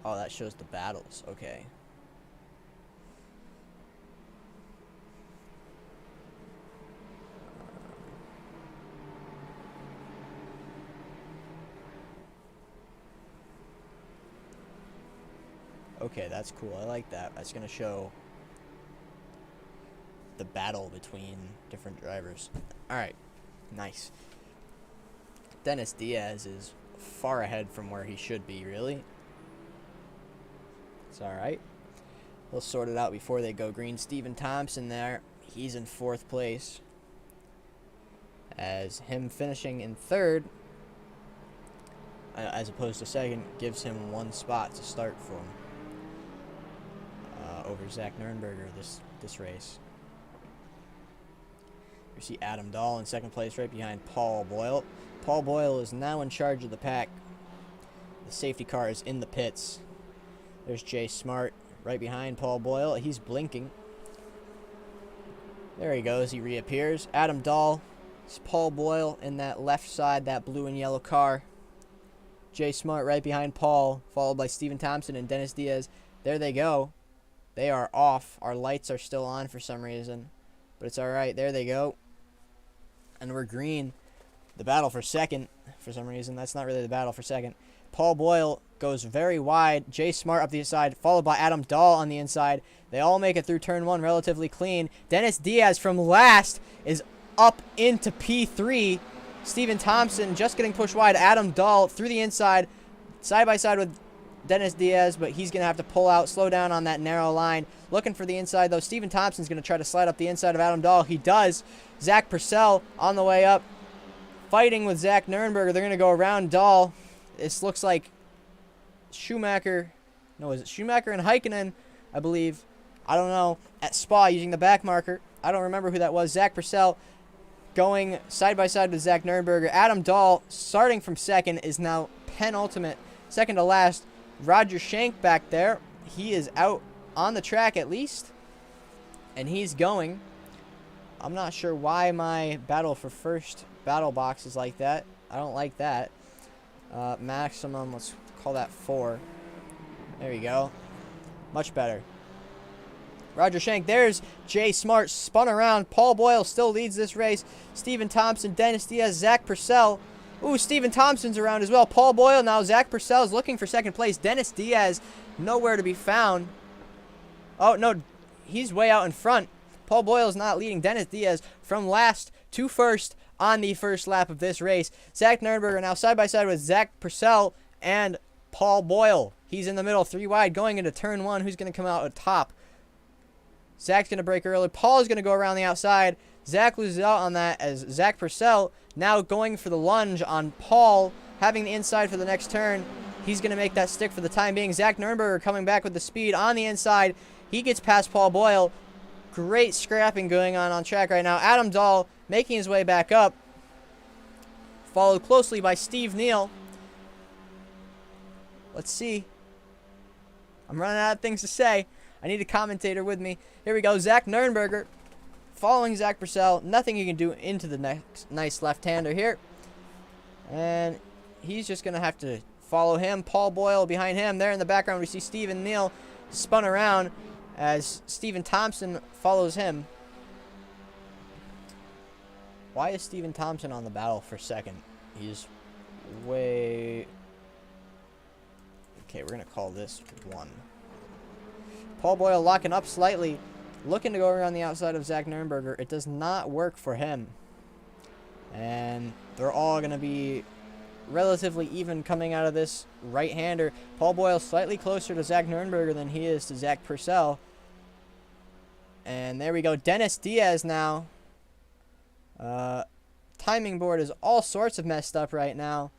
[SPEAKER 1] Oh, that shows the battles. Okay. Okay, that's cool. I like that. That's going to show the battle between different drivers. Alright. Nice. Dennis Diaz is far ahead from where he should be, really. It's alright. He'll sort it out before they go green. Steven Thompson there. He's in 4th place. As him finishing in 3rd, as opposed to 2nd, gives him 1 spot to start from. Over Zach Nurnberger this race. You see Adam Dahl in 2nd place right behind Paul Boyle. Paul Boyle is now in charge of the pack. The safety car is in the pits. There's Jay Smart right behind Paul Boyle. He's blinking. There he goes. He reappears. Adam Dahl. It's Paul Boyle in that left side, that blue and yellow car. Jay Smart right behind Paul, followed by Steven Thompson and Dennis Diaz. There they go. They are off. Our lights are still on for some reason, but it's alright. There they go. And we're green. The battle for 2nd, for some reason. That's not really the battle for 2nd. Paul Boyle goes very wide. Jay Smart up the inside, followed by Adam Dahl on the inside. They all make it through turn 1 relatively clean. Dennis Diaz from last is up into P3. Steven Thompson just getting pushed wide. Adam Dahl through the inside, side by side with Dennis Diaz, but he's going to have to pull out, slow down on that narrow line. Looking for the inside, though. Steven Thompson's going to try to slide up the inside of Adam Dahl. He does. Zach Purcell on the way up, fighting with Zach Nurnberger. They're going to go around Dahl. This looks like Schumacher. No, is it Schumacher and Heikkinen, I believe. I don't know. At Spa using the back marker. I don't remember who that was. Zach Purcell going side by side with Zach Nurnberger. Adam Dahl, starting from 2nd, is now penultimate. 2nd to last. Roger Shank back there. He is out on the track at least. And he's going. I'm not sure why my battle for 1st battle box is like that. I don't like that. Maximum, let's call that 4. There you go. Much better. Roger Shank. There's Jay Smart spun around. Paul Boyle still leads this race. Steven Thompson, Dennis Diaz, Zach Purcell. Ooh, Steven Thompson's around as well. Paul Boyle now. Zach Purcell is looking for 2nd place. Dennis Diaz nowhere to be found. Oh, no. He's way out in front. Paul Boyle is not leading Dennis Diaz from last to 1st on the 1st lap of this race. Zach Nurnberger now side by side with Zach Purcell and Paul Boyle. He's in the middle, 3 wide, going into turn 1. Who's going to come out at top? Zach's going to break early. Paul is going to go around the outside. Zach loses out on that as Zach Purcell now going for the lunge on Paul, having the inside for the next turn. He's going to make that stick for the time being. Zach Nurnberger coming back with the speed on the inside. He gets past Paul Boyle. Great scrapping going on track right now. Adam Dahl making his way back up, followed closely by Steve Neal. Let's see. I'm running out of things to say. I need a commentator with me. Here we go. Zach Nurnberger following Zach Purcell. Nothing he can do into the next nice left-hander here. And he's just going to have to follow him. Paul Boyle behind him. There in the background, we see Stephen Neal spun around as Stephen Thompson follows him. Why is Stephen Thompson on the battle for second? He's way... Okay, we're going to call this 1. Paul Boyle locking up slightly, looking to go around the outside of Zach Nurnberger. It does not work for him. And they're all going to be relatively even coming out of this right-hander. Paul Boyle slightly closer to Zach Nurnberger than he is to Zach Purcell. And there we go. Dennis Diaz now. Timing board is all sorts of messed up right now.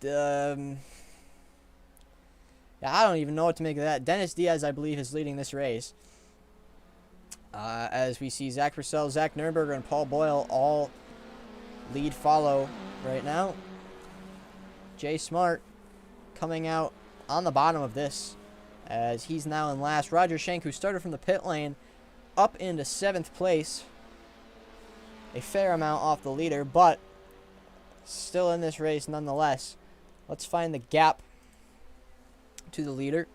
[SPEAKER 1] Yeah, I don't even know what to make of that. Dennis Diaz, I believe, is leading this race. As we see Zach Purcell, Zach Nurnberger, and Paul Boyle all lead follow right now. Jay Smart coming out on the bottom of this as he's now in last. Roger Schenk, who started from the pit lane, up into 7th place. A fair amount off the leader, but still in this race nonetheless. Let's find the gap to the leader.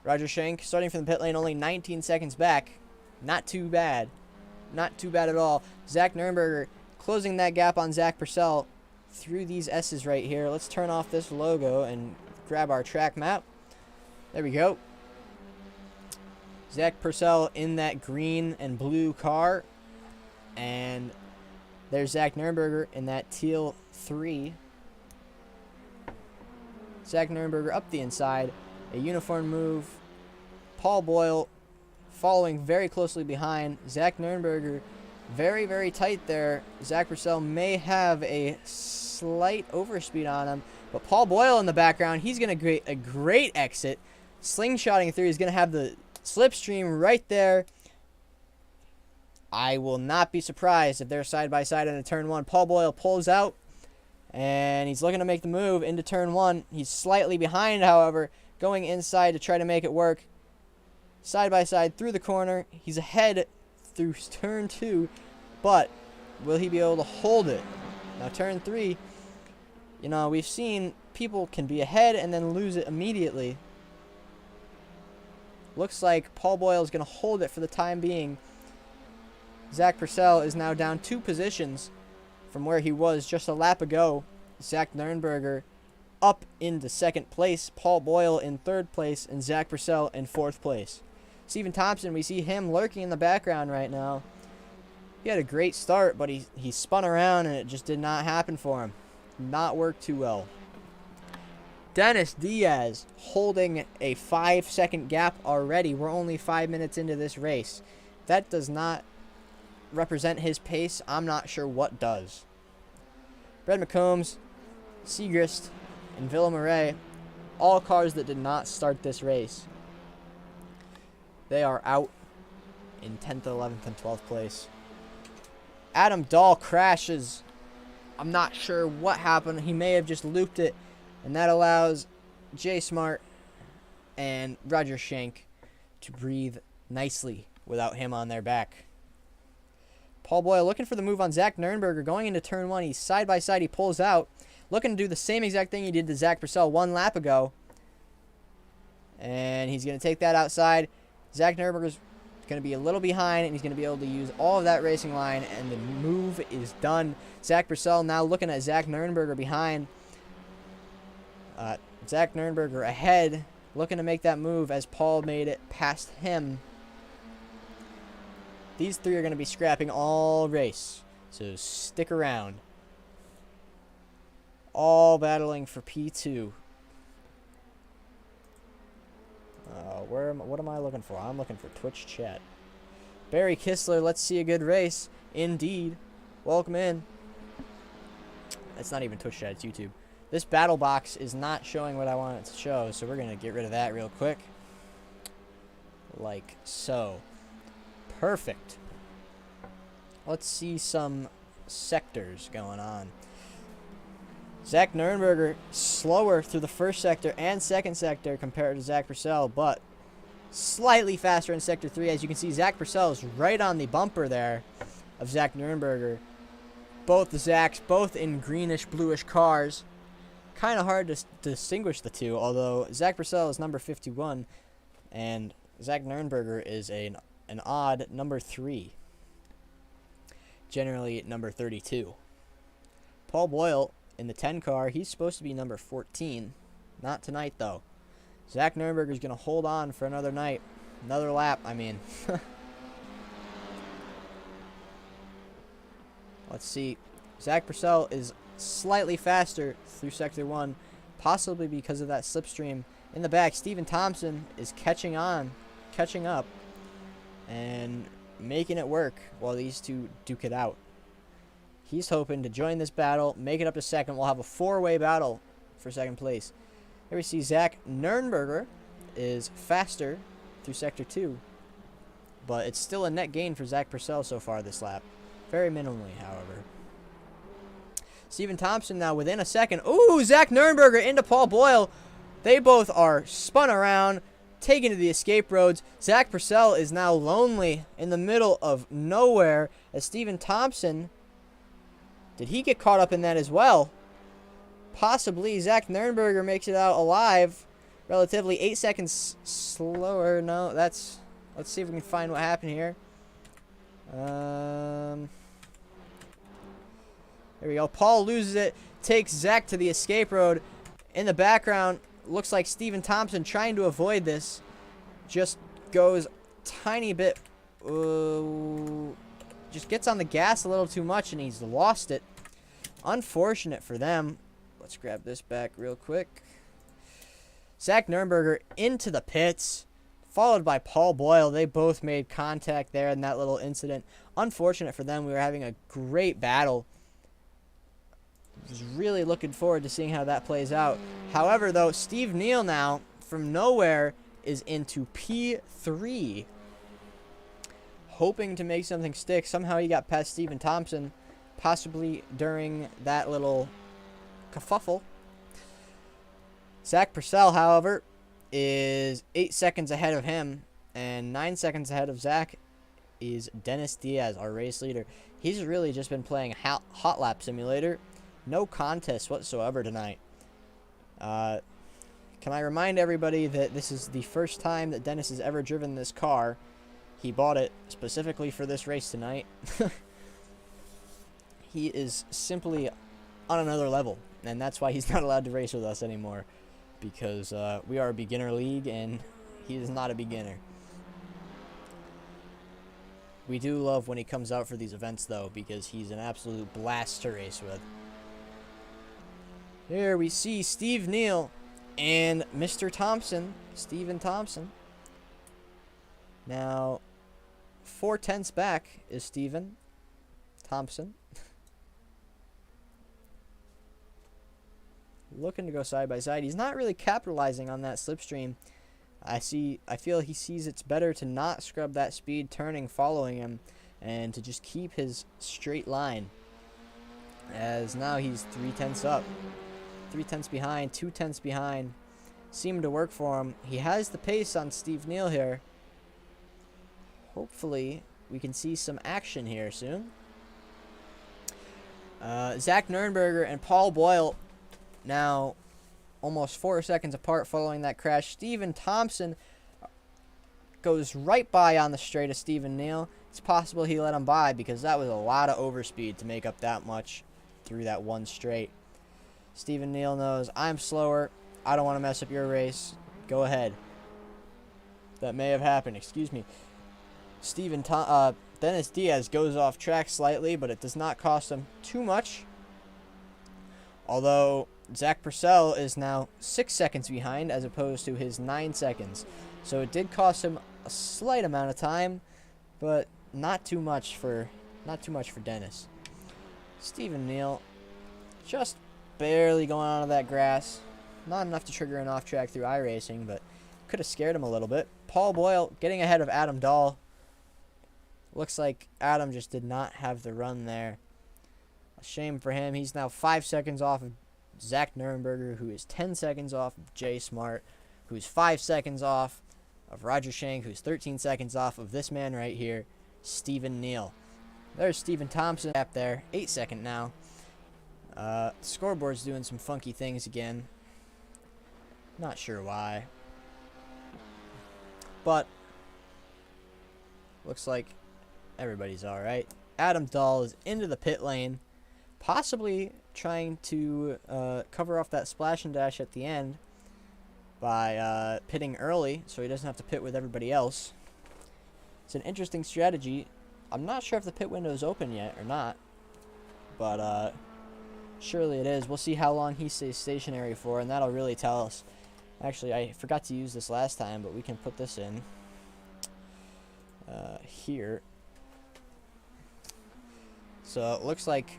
[SPEAKER 1] Roger Schenk starting from the pit lane, only 19 seconds back. Not too bad. Not too bad at all. Zach Nurnberger closing that gap on Zach Purcell through these S's right here. Let's turn off this logo and grab our track map. There we go. Zach Purcell in that green and blue car. And there's Zach Nurnberger in that teal 3. Zach Nurnberger up the inside. A uniform move. Paul Boyle following very closely behind. Zach Nurnberger very, very tight there. Zach Purcell may have a slight overspeed on him. But Paul Boyle in the background, he's going to get a great exit. Slingshotting through. He's going to have the slipstream right there. I will not be surprised if they're side by side into turn 1. Paul Boyle pulls out, and he's looking to make the move into turn 1. He's slightly behind, however, going inside to try to make it work. Side by side through the corner. He's ahead through turn 2, but will he be able to hold it? Now, turn 3, you know, we've seen people can be ahead and then lose it immediately. Looks like Paul Boyle is going to hold it for the time being. Zach Purcell is now down 2 positions from where he was just a lap ago. Zach Nurnberger up into 2nd place. Paul Boyle in 3rd place. And Zach Purcell in 4th place. Stephen Thompson, we see him lurking in the background right now. He had a great start, but he spun around and it just did not happen for him. Not work too well. Dennis Diaz holding a 5-second gap already. We're only 5 minutes into this race. That does not represent his pace. I'm not sure what does. Brad McCombs, Segrist, and Villamarais, all cars that did not start this race. They are out in 10th, 11th, and 12th place. Adam Dahl crashes. I'm not sure what happened. He may have just looped it, and that allows Jay Smart and Roger Schenk to breathe nicely without him on their back. Paul Boyle looking for the move on Zach Nurnberger. Going into turn 1, he's side by side. He pulls out. Looking to do the same exact thing he did to Zach Purcell 1 lap ago. And he's going to take that outside. Zach Nurnberger's going to be a little behind, and he's going to be able to use all of that racing line, and the move is done. Zach Purcell now looking at Zach Nurnberger behind. Zach Nurnberger ahead, looking to make that move as Paul made it past him. These 3 are going to be scrapping all race, so stick around. All battling for P2. What am I looking for? I'm looking for Twitch chat. Barry Kistler, let's see a good race. Indeed. Welcome in. It's not even Twitch chat, it's YouTube. This battle box is not showing what I want it to show, so we're going to get rid of that real quick. Like so. Perfect. Let's see some sectors going on. Zach Nurnberger slower through the 1st sector and 2nd sector compared to Zach Purcell, but slightly faster in sector 3. As you can see, Zach Purcell is right on the bumper there of Zach Nurnberger. Both the Zachs, both in greenish, bluish cars. kind of hard to distinguish the two, although Zach Purcell is number 51, and Zach Nurnberger is an odd number 3. Generally number 32. Paul Boyle in the 10 car, he's supposed to be number 14. Not tonight, though. Zach Nurnberger is going to hold on for another night. Another lap, I mean. Let's see. Zach Purcell is slightly faster through Sector 1, possibly because of that slipstream. In the back, Stephen Thompson is catching up, and making it work while these two duke it out. He's hoping to join this battle, make it up to second. We'll have a 4-way battle for second place. Here we see Zach Nurnberger is faster through Sector 2, but it's still a net gain for Zach Purcell so far this lap. Very minimally, however. Stephen Thompson now within a second. Ooh, Zach Nurnberger into Paul Boyle. They both are spun around, taken to the escape roads. Zach Purcell is now lonely in the middle of nowhere as Stephen Thompson, did he get caught up in that as well? Possibly. Zach Nurnberger makes it out alive, relatively 8 seconds slower. No, let's see if we can find what happened here. There we go. Paul loses it, takes Zach to the escape road. In the background, looks like Stephen Thompson trying to avoid this. Just goes tiny bit. Just gets on the gas a little too much and he's lost it. Unfortunate for them. Let's grab this back real quick. Zach Nurnberger into the pits, followed by Paul Boyle. They both made contact there in that little incident. Unfortunate for them. We were having a great battle. Was really looking forward to seeing how that plays out. However, though, Steve Neal now, from nowhere, is into P3. Hoping to make something stick. Somehow he got past Stephen Thompson, possibly during that little kerfuffle. Zach Purcell, however, is 8 seconds ahead of him, and 9 seconds ahead of Zach is Dennis Diaz, our race leader. He's really just been playing Hot Lap Simulator. No contest whatsoever tonight. Can I remind everybody that this is the first time that Dennis has ever driven this car. He bought it specifically for this race tonight. He is simply on another level, and that's why he's not allowed to race with us anymore, because we are a beginner league, and he is not a beginner. We do love when he comes out for these events, though, because he's an absolute blast to race with. Here we see Steve Neal and Mr. Thompson, Stephen Thompson. Now, 4/10 back is Stephen Thompson. Looking to go side by side. He's not really capitalizing on that slipstream. I feel he sees it's better to not scrub that speed turning following him and to just keep his straight line. As now he's 3/10 up. 3/10 behind, 2/10 behind. Seemed to work for him. He has the pace on Steve Neal here. Hopefully we can see some action here soon. Zach Nurnberger and Paul Boyle now almost 4 seconds apart following that crash. Stephen Thompson goes right by on the straight of Stephen Neal. It's possible he let him by because that was a lot of overspeed to make up that much through that one straight. Stephen Neal knows, I'm slower. I don't want to mess up your race. Go ahead. That may have happened. Excuse me. Dennis Diaz goes off track slightly, but it does not cost him too much. Although Zach Purcell is now 6 seconds behind as opposed to his 9 seconds. So it did cost him a slight amount of time, but not too much for Dennis. Stephen Neal just barely going onto that grass. Not enough to trigger an off-track through iRacing, but could have scared him a little bit. Paul Boyle getting ahead of Adam Dahl. Looks like Adam just did not have the run there. A shame for him. He's now 5 seconds off of Zach Nurnberger, who is 10 seconds off of Jay Smart, who's 5 seconds off of Roger Shank, who's 13 seconds off of this man right here, Stephen Neal. There's Stephen Thompson up there, 8 second now. Scoreboard's doing some funky things again. Not sure why. But looks like everybody's alright. Adam Dahl is into the pit lane, possibly trying to cover off that splash and dash at the end by pitting early so he doesn't have to pit with everybody else. It's an interesting strategy. I'm not sure if the pit window is open yet or not, but surely it is. We'll see how long he stays stationary for, and that'll really tell us. Actually, I forgot to use this last time, but we can put this in here. So it looks like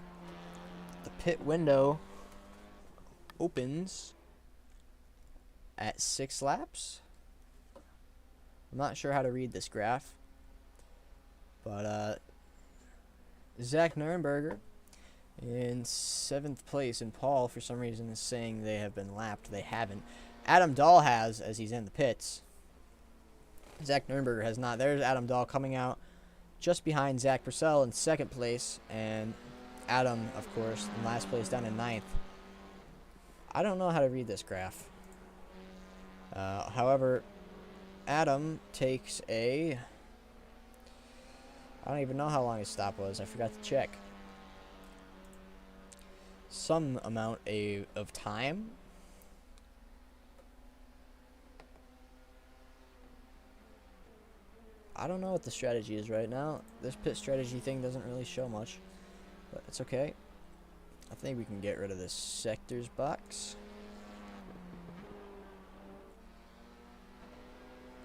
[SPEAKER 1] the pit window opens at 6 laps. I'm not sure how to read this graph, but Zach Nuremberger in 7th place, and Paul for some reason is saying they have been lapped. They haven't. Adam Dahl has, as he's in the pits. Zach Nuremberger has not. There's Adam Dahl coming out just behind Zach Purcell in 2nd place, and Adam, of course, in last place down in 9th. I don't know how to read this graph. However, Adam takes a... I don't even know how long his stop was. I forgot to check. Some amount of time. I don't know what the strategy is right now. This pit strategy thing doesn't really show much, but it's okay. I think we can get rid of this sectors box.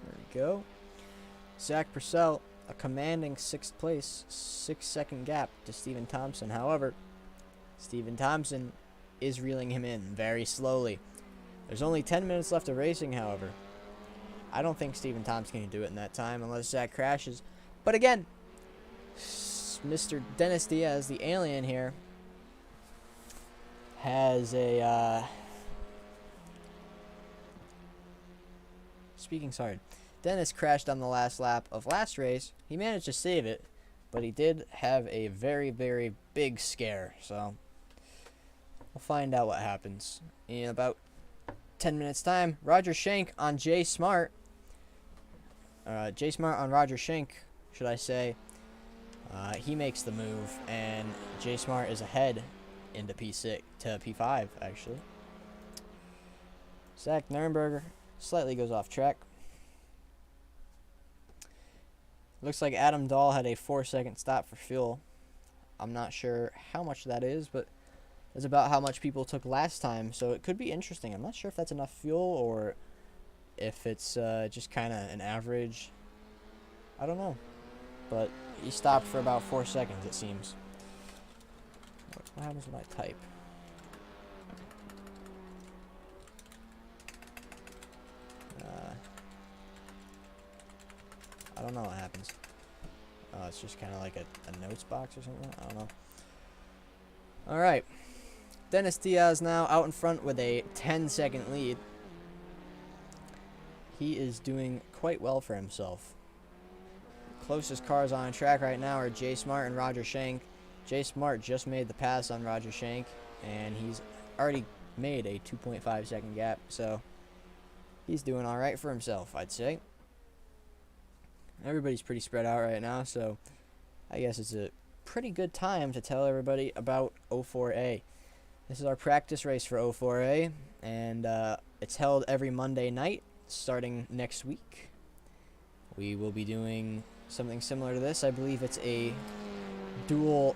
[SPEAKER 1] There we go. Zach Purcell, a commanding 6th place, 6-second gap to Stephen Thompson. However, Stephen Thompson is reeling him in very slowly. There's only 10 minutes left of racing, however. I don't think Stephen Thompson can do it in that time unless Zach crashes. But again, Mr. Dennis Diaz, the alien here, has a... Dennis crashed on the last lap of last race. He managed to save it, but he did have a very, very big scare. So we'll find out what happens in about 10 minutes' time. Roger Shank on Jay Smart. Jay Smart on Roger Shank, should I say. He makes the move, and Jay Smart is ahead into P6 to P5, actually. Zach Nuremberger slightly goes off track. Looks like Adam Dahl had a 4-second stop for fuel. I'm not sure how much that is, but it's about how much people took last time, so it could be interesting. I'm not sure if that's enough fuel or if it's just kind of an average. I don't know. But he stopped for about 4 seconds, it seems. What happens when I type? I don't know what happens. Oh, it's just kind of like a notes box or something. I don't know. Alright. Dennis Diaz now out in front with a 10-second lead. He is doing quite well for himself. Closest cars on track right now are Jay Smart and Roger Shank. Jay Smart just made the pass on Roger Shank, and he's already made a 2.5-second gap, so he's doing alright for himself, I'd say. Everybody's pretty spread out right now, so I guess it's a pretty good time to tell everybody about O4A. This is our practice race for O4A, and it's held every Monday night starting next week. We will be doing something similar to this. I believe it's a dual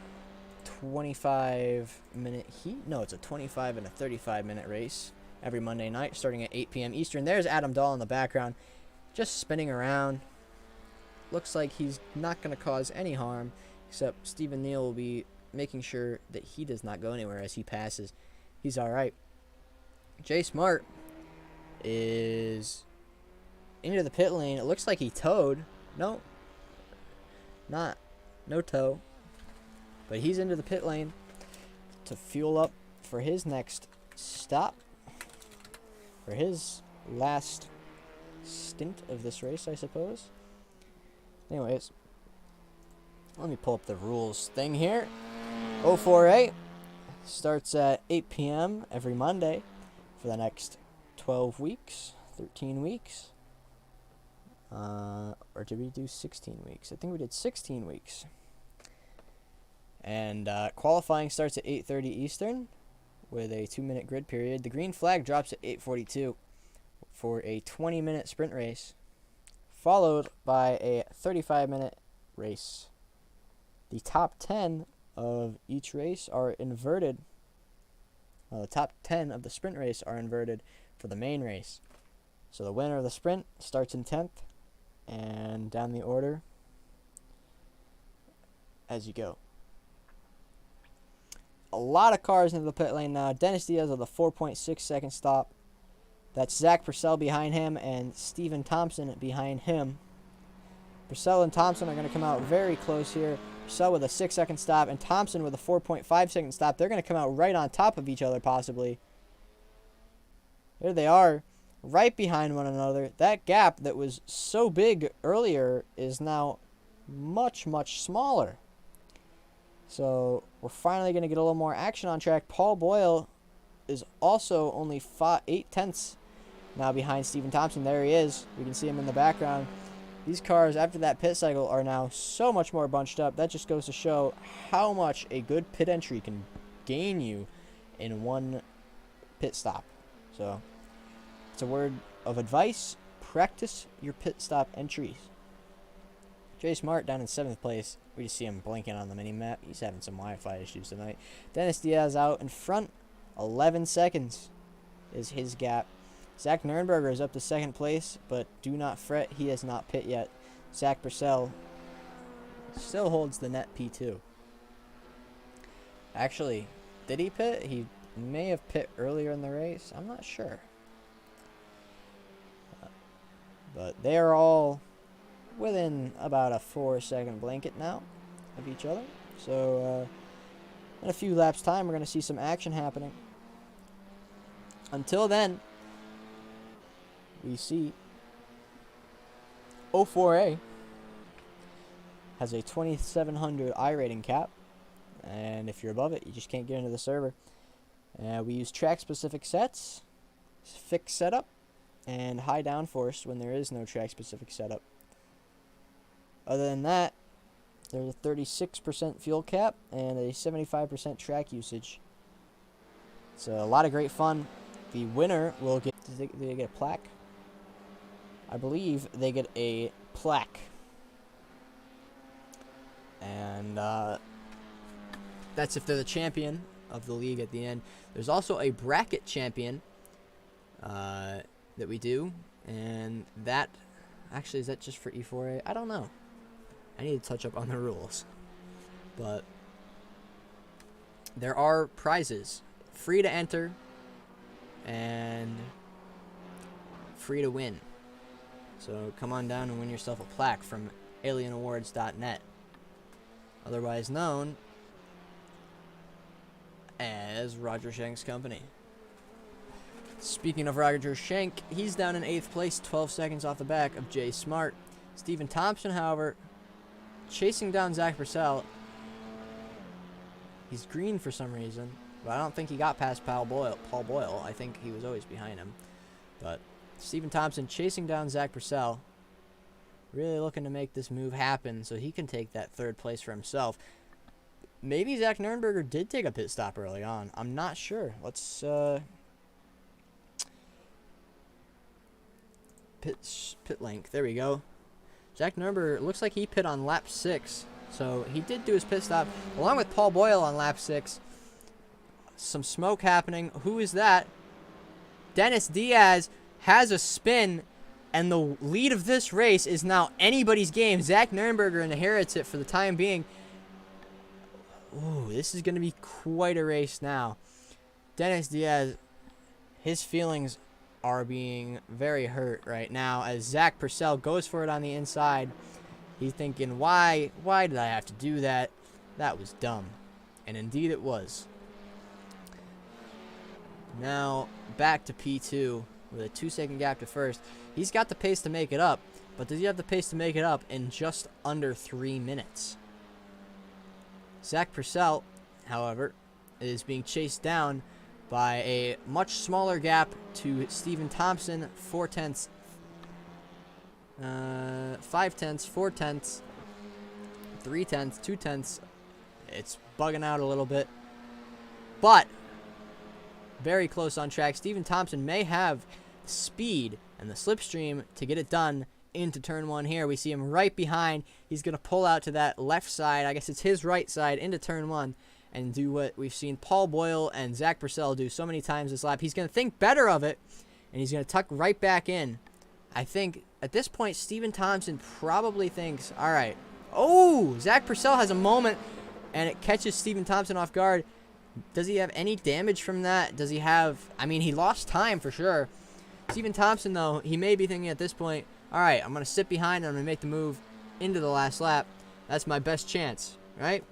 [SPEAKER 1] 25-minute heat. No, it's a 25 and a 35-minute race every Monday night starting at 8 p.m. Eastern. There's Adam Dahl in the background just spinning around. Looks like he's not going to cause any harm, except Stephen Neal will be making sure that he does not go anywhere as he passes. He's alright. Jay Smart is into the pit lane. It looks like he towed. No tow. But he's into the pit lane to fuel up for his next stop. For his last stint of this race, I suppose. Anyways, let me pull up the rules thing here. O4A. Starts at 8 p.m. every Monday for the next 12 weeks, 13 weeks. Or did we do 16 weeks? I think we did 16 weeks. And qualifying starts at 8:30 Eastern with a 2-minute grid period. The green flag drops at 8:42 for a 20-minute sprint race, followed by a 35-minute race. The top 10 of each race are inverted. Well, the top 10 of the sprint race are inverted for the main race. So the winner of the sprint starts in 10th, and down the order as you go. A lot of cars into the pit lane now. Dennis Diaz with a 4.6 second stop. That's Zach Purcell behind him and Stephen Thompson behind him. Purcell and Thompson are going to come out very close here. Purcell with a 6-second stop and Thompson with a 4.5-second stop. They're going to come out right on top of each other possibly. There they are, right behind one another. That gap that was so big earlier is now much, much smaller. So we're finally going to get a little more action on track. Paul Boyle is also only 8/10 now behind Stephen Thompson. There he is. We can see him in the background. These cars, after that pit cycle, are now so much more bunched up. That just goes to show how much a good pit entry can gain you in one pit stop. So it's a word of advice. Practice your pit stop entries. Jay Smart down in 7th place. We just see him blinking on the mini-map. He's having some Wi-Fi issues tonight. Dennis Diaz out in front. 11 seconds is his gap. Zach Nurnberger is up to 2nd place, but do not fret. He has not pit yet. Zach Purcell still holds the net P2. Actually, did he pit? He may have pit earlier in the race. I'm not sure. But they are all within about a 4-second blanket now of each other. So in a few laps time, we're going to see some action happening. Until then, we see O4A has a 2700 I rating cap, and if you're above it, you just can't get into the server. We use track-specific sets, fixed setup, and high downforce when there is no track-specific setup. Other than that, there's a 36% fuel cap and a 75% track usage. It's a lot of great fun. The winner will get... Do they get a plaque? I believe they get a plaque. And that's if they're the champion of the league at the end. There's also a bracket champion that we do. And that... Actually, is that just for E4A? I don't know. I need to touch up on the rules. But there are prizes. Free to enter and free to win. So come on down and win yourself a plaque from alienawards.net, otherwise known as Roger Schenk's company. Speaking of Roger Schenk, he's down in 8th place, 12 seconds off the back of Jay Smart. Stephen Thompson, however, chasing down Zach Purcell. He's green for some reason, but I don't think he got past Paul Boyle. I think he was always behind him. But Stephen Thompson chasing down Zach Purcell, really looking to make this move happen so he can take that 3rd place for himself. Maybe Zach Nurnberger did take a pit stop early on. I'm not sure. Let's pit link. There we go. Zach Nurnberger looks like he pit on lap 6. So he did do his pit stop along with Paul Boyle on lap 6. Some smoke happening. Who is that? Dennis Diaz has a spin, and the lead of this race is now anybody's game. Zach Nurnberger inherits it for the time being. Ooh, this is going to be quite a race now. Dennis Diaz, his feelings are being very hurt right now as Zach Purcell goes for it on the inside. He's thinking, why did I have to do that? That was dumb. And indeed it was. Now back to P2 with a 2-second gap to 1st. He's got the pace to make it up, but does he have the pace to make it up in just under 3 minutes? Zach Purcell, however, is being chased down by a much smaller gap to Stephen Thompson, 4 tenths, 5 tenths, 4 tenths, 3 tenths, 2 tenths. It's bugging out a little bit, but very close on track. Stephen Thompson may have speed and the slipstream to get it done into turn 1 here. We see him right behind. He's going to pull out to that left side. I guess it's his right side into turn 1 and do what we've seen Paul Boyle and Zach Purcell do so many times this lap. He's going to think better of it, and he's going to tuck right back in. I think at this point, Stephen Thompson probably thinks, all right, oh, Zach Purcell has a moment, and it catches Stephen Thompson off guard. Does he have any damage from that? Does he have, I mean, he lost time for sure. Stephen Thompson, though, he may be thinking at this point, all right, I'm going to sit behind and I'm going to make the move into the last lap. That's my best chance, right?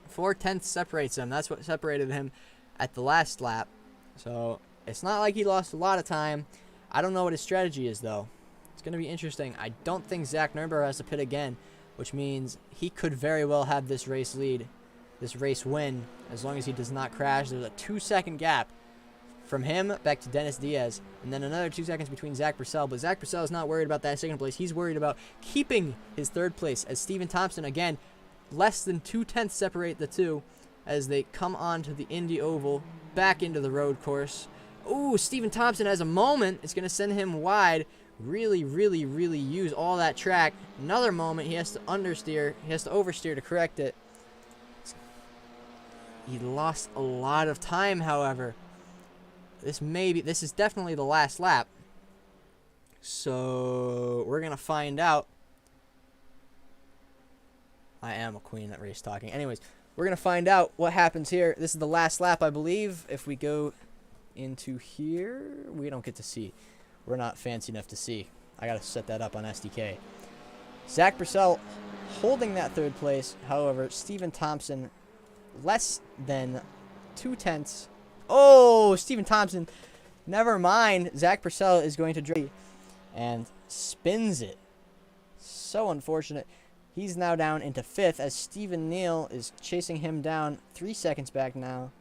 [SPEAKER 1] 4 tenths separates him. That's what separated him at the last lap. So it's not like he lost a lot of time. I don't know what his strategy is, though. It's going to be interesting. I don't think Zach Nuremberg has to pit again, which means he could very well have this race lead, this race win, as long as he does not crash. There's a 2-second gap from him back to Dennis Diaz, and then another 2 seconds between Zach Purcell. But Zach Purcell is not worried about that second place. He's worried about keeping his third place, as Stephen Thompson, again, less than 2 tenths separate the two as they come onto the Indy Oval, back into the road course. Ooh, Stephen Thompson has a moment. It's going to send him wide. Really, really, really use all that track. Another moment. He has to understeer. He has to oversteer to correct it. He lost a lot of time, however. This is definitely the last lap. So we're going to find out. I am a queen at race talking. Anyways, we're going to find out what happens here. This is the last lap, I believe. If we go into here, we don't get to see. We're not fancy enough to see. I got to set that up on SDK. Zach Purcell holding that third place. However, Stephen Thompson less than 2 tenths. Oh, Stephen Thompson. Never mind. Zach Purcell is going to drive and spins it. So unfortunate. He's now down into 5th as Stephen Neal is chasing him down 3 seconds back now.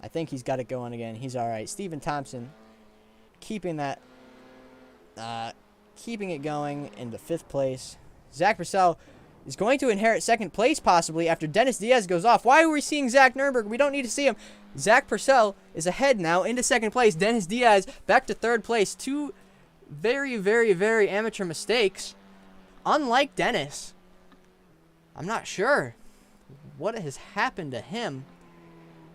[SPEAKER 1] I think he's got it going again. He's all right. Stephen Thompson keeping that, keeping it going into 5th place. Zach Purcell is going to inherit 2nd place possibly after Dennis Diaz goes off. Why are we seeing Zach Nuremberg? We don't need to see him. Zach Purcell is ahead now into 2nd place. Dennis Diaz back to 3rd place. 2 very, very, very amateur mistakes. Unlike Dennis, I'm not sure what has happened to him.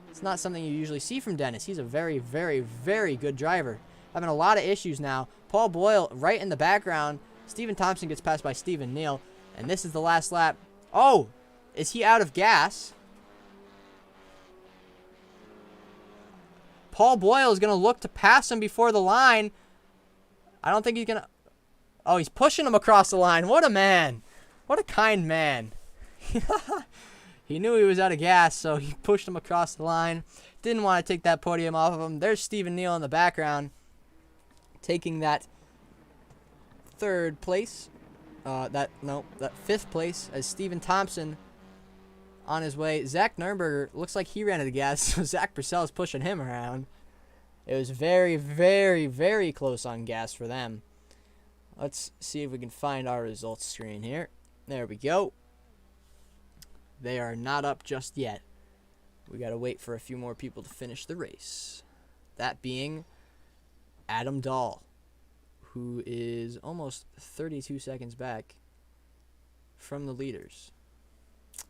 [SPEAKER 1] It's not something you usually see from Dennis. He's a very, very, very good driver. Having a lot of issues now. Paul Boyle right in the background. Stephen Thompson gets passed by Stephen Neal. And this is the last lap. Oh, is he out of gas? Paul Boyle is going to look to pass him before the line. I don't think he's going to... Oh, he's pushing him across the line. What a man. What a kind man. He knew he was out of gas, so he pushed him across the line. Didn't want to take that podium off of him. There's Stephen Neal in the background, taking that 3rd place. That 5th place as Stephen Thompson on his way. Zach Nuremberg looks like he ran out of gas, so Zach Purcell is pushing him around. It was very, very, very close on gas for them. Let's see if we can find our results screen here. There we go. They are not up just yet. We got to wait for a few more people to finish the race. That being Adam Dahl, who is almost 32 seconds back from the leaders.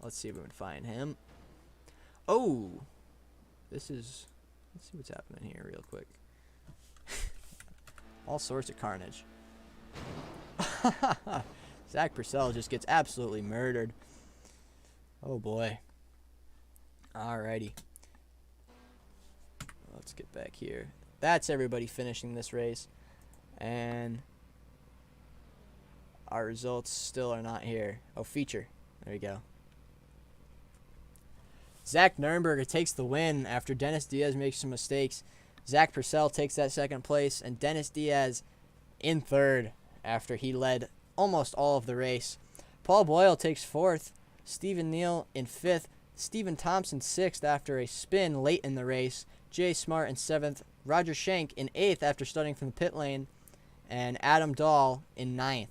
[SPEAKER 1] Let's see if we can find him. Oh, let's see what's happening here real quick. All sorts of carnage. Zach Purcell just gets absolutely murdered. Oh boy. Alrighty. Let's get back here. That's everybody finishing this race. And our results still are not here. Oh, feature. There we go. Zach Nuremberg takes the win after Dennis Diaz makes some mistakes. Zach Purcell takes that 2nd place, and Dennis Diaz in 3rd after he led almost all of the race. Paul Boyle takes 4th. Stephen Neal in 5th. Steven Thompson 6th after a spin late in the race. Jay Smart in 7th. Roger Schenk in 8th after starting from the pit lane. And Adam Dahl in 9th.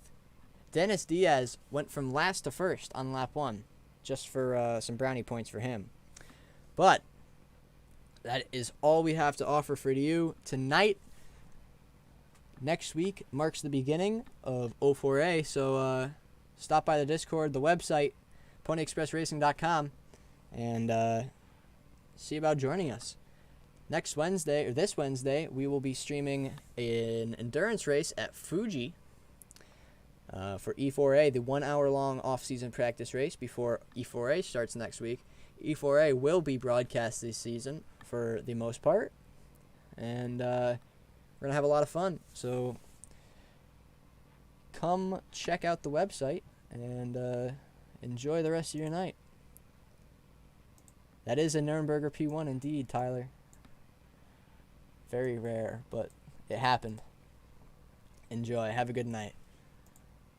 [SPEAKER 1] Dennis Diaz went from last to first on lap 1, just for some brownie points for him. But that is all we have to offer for you tonight. Next week marks the beginning of O4A, so stop by the Discord, the website, ponyexpressracing.com, and see about joining us. This Wednesday, we will be streaming an endurance race at Fuji for E4A, the 1 hour long off-season practice race before E4A starts next week. E4A will be broadcast this season for the most part, and we're going to have a lot of fun. So come check out the website and enjoy the rest of your night. That is a Nürnberger P1 indeed, Tyler. Very rare, but it happened. Enjoy. Have a good night.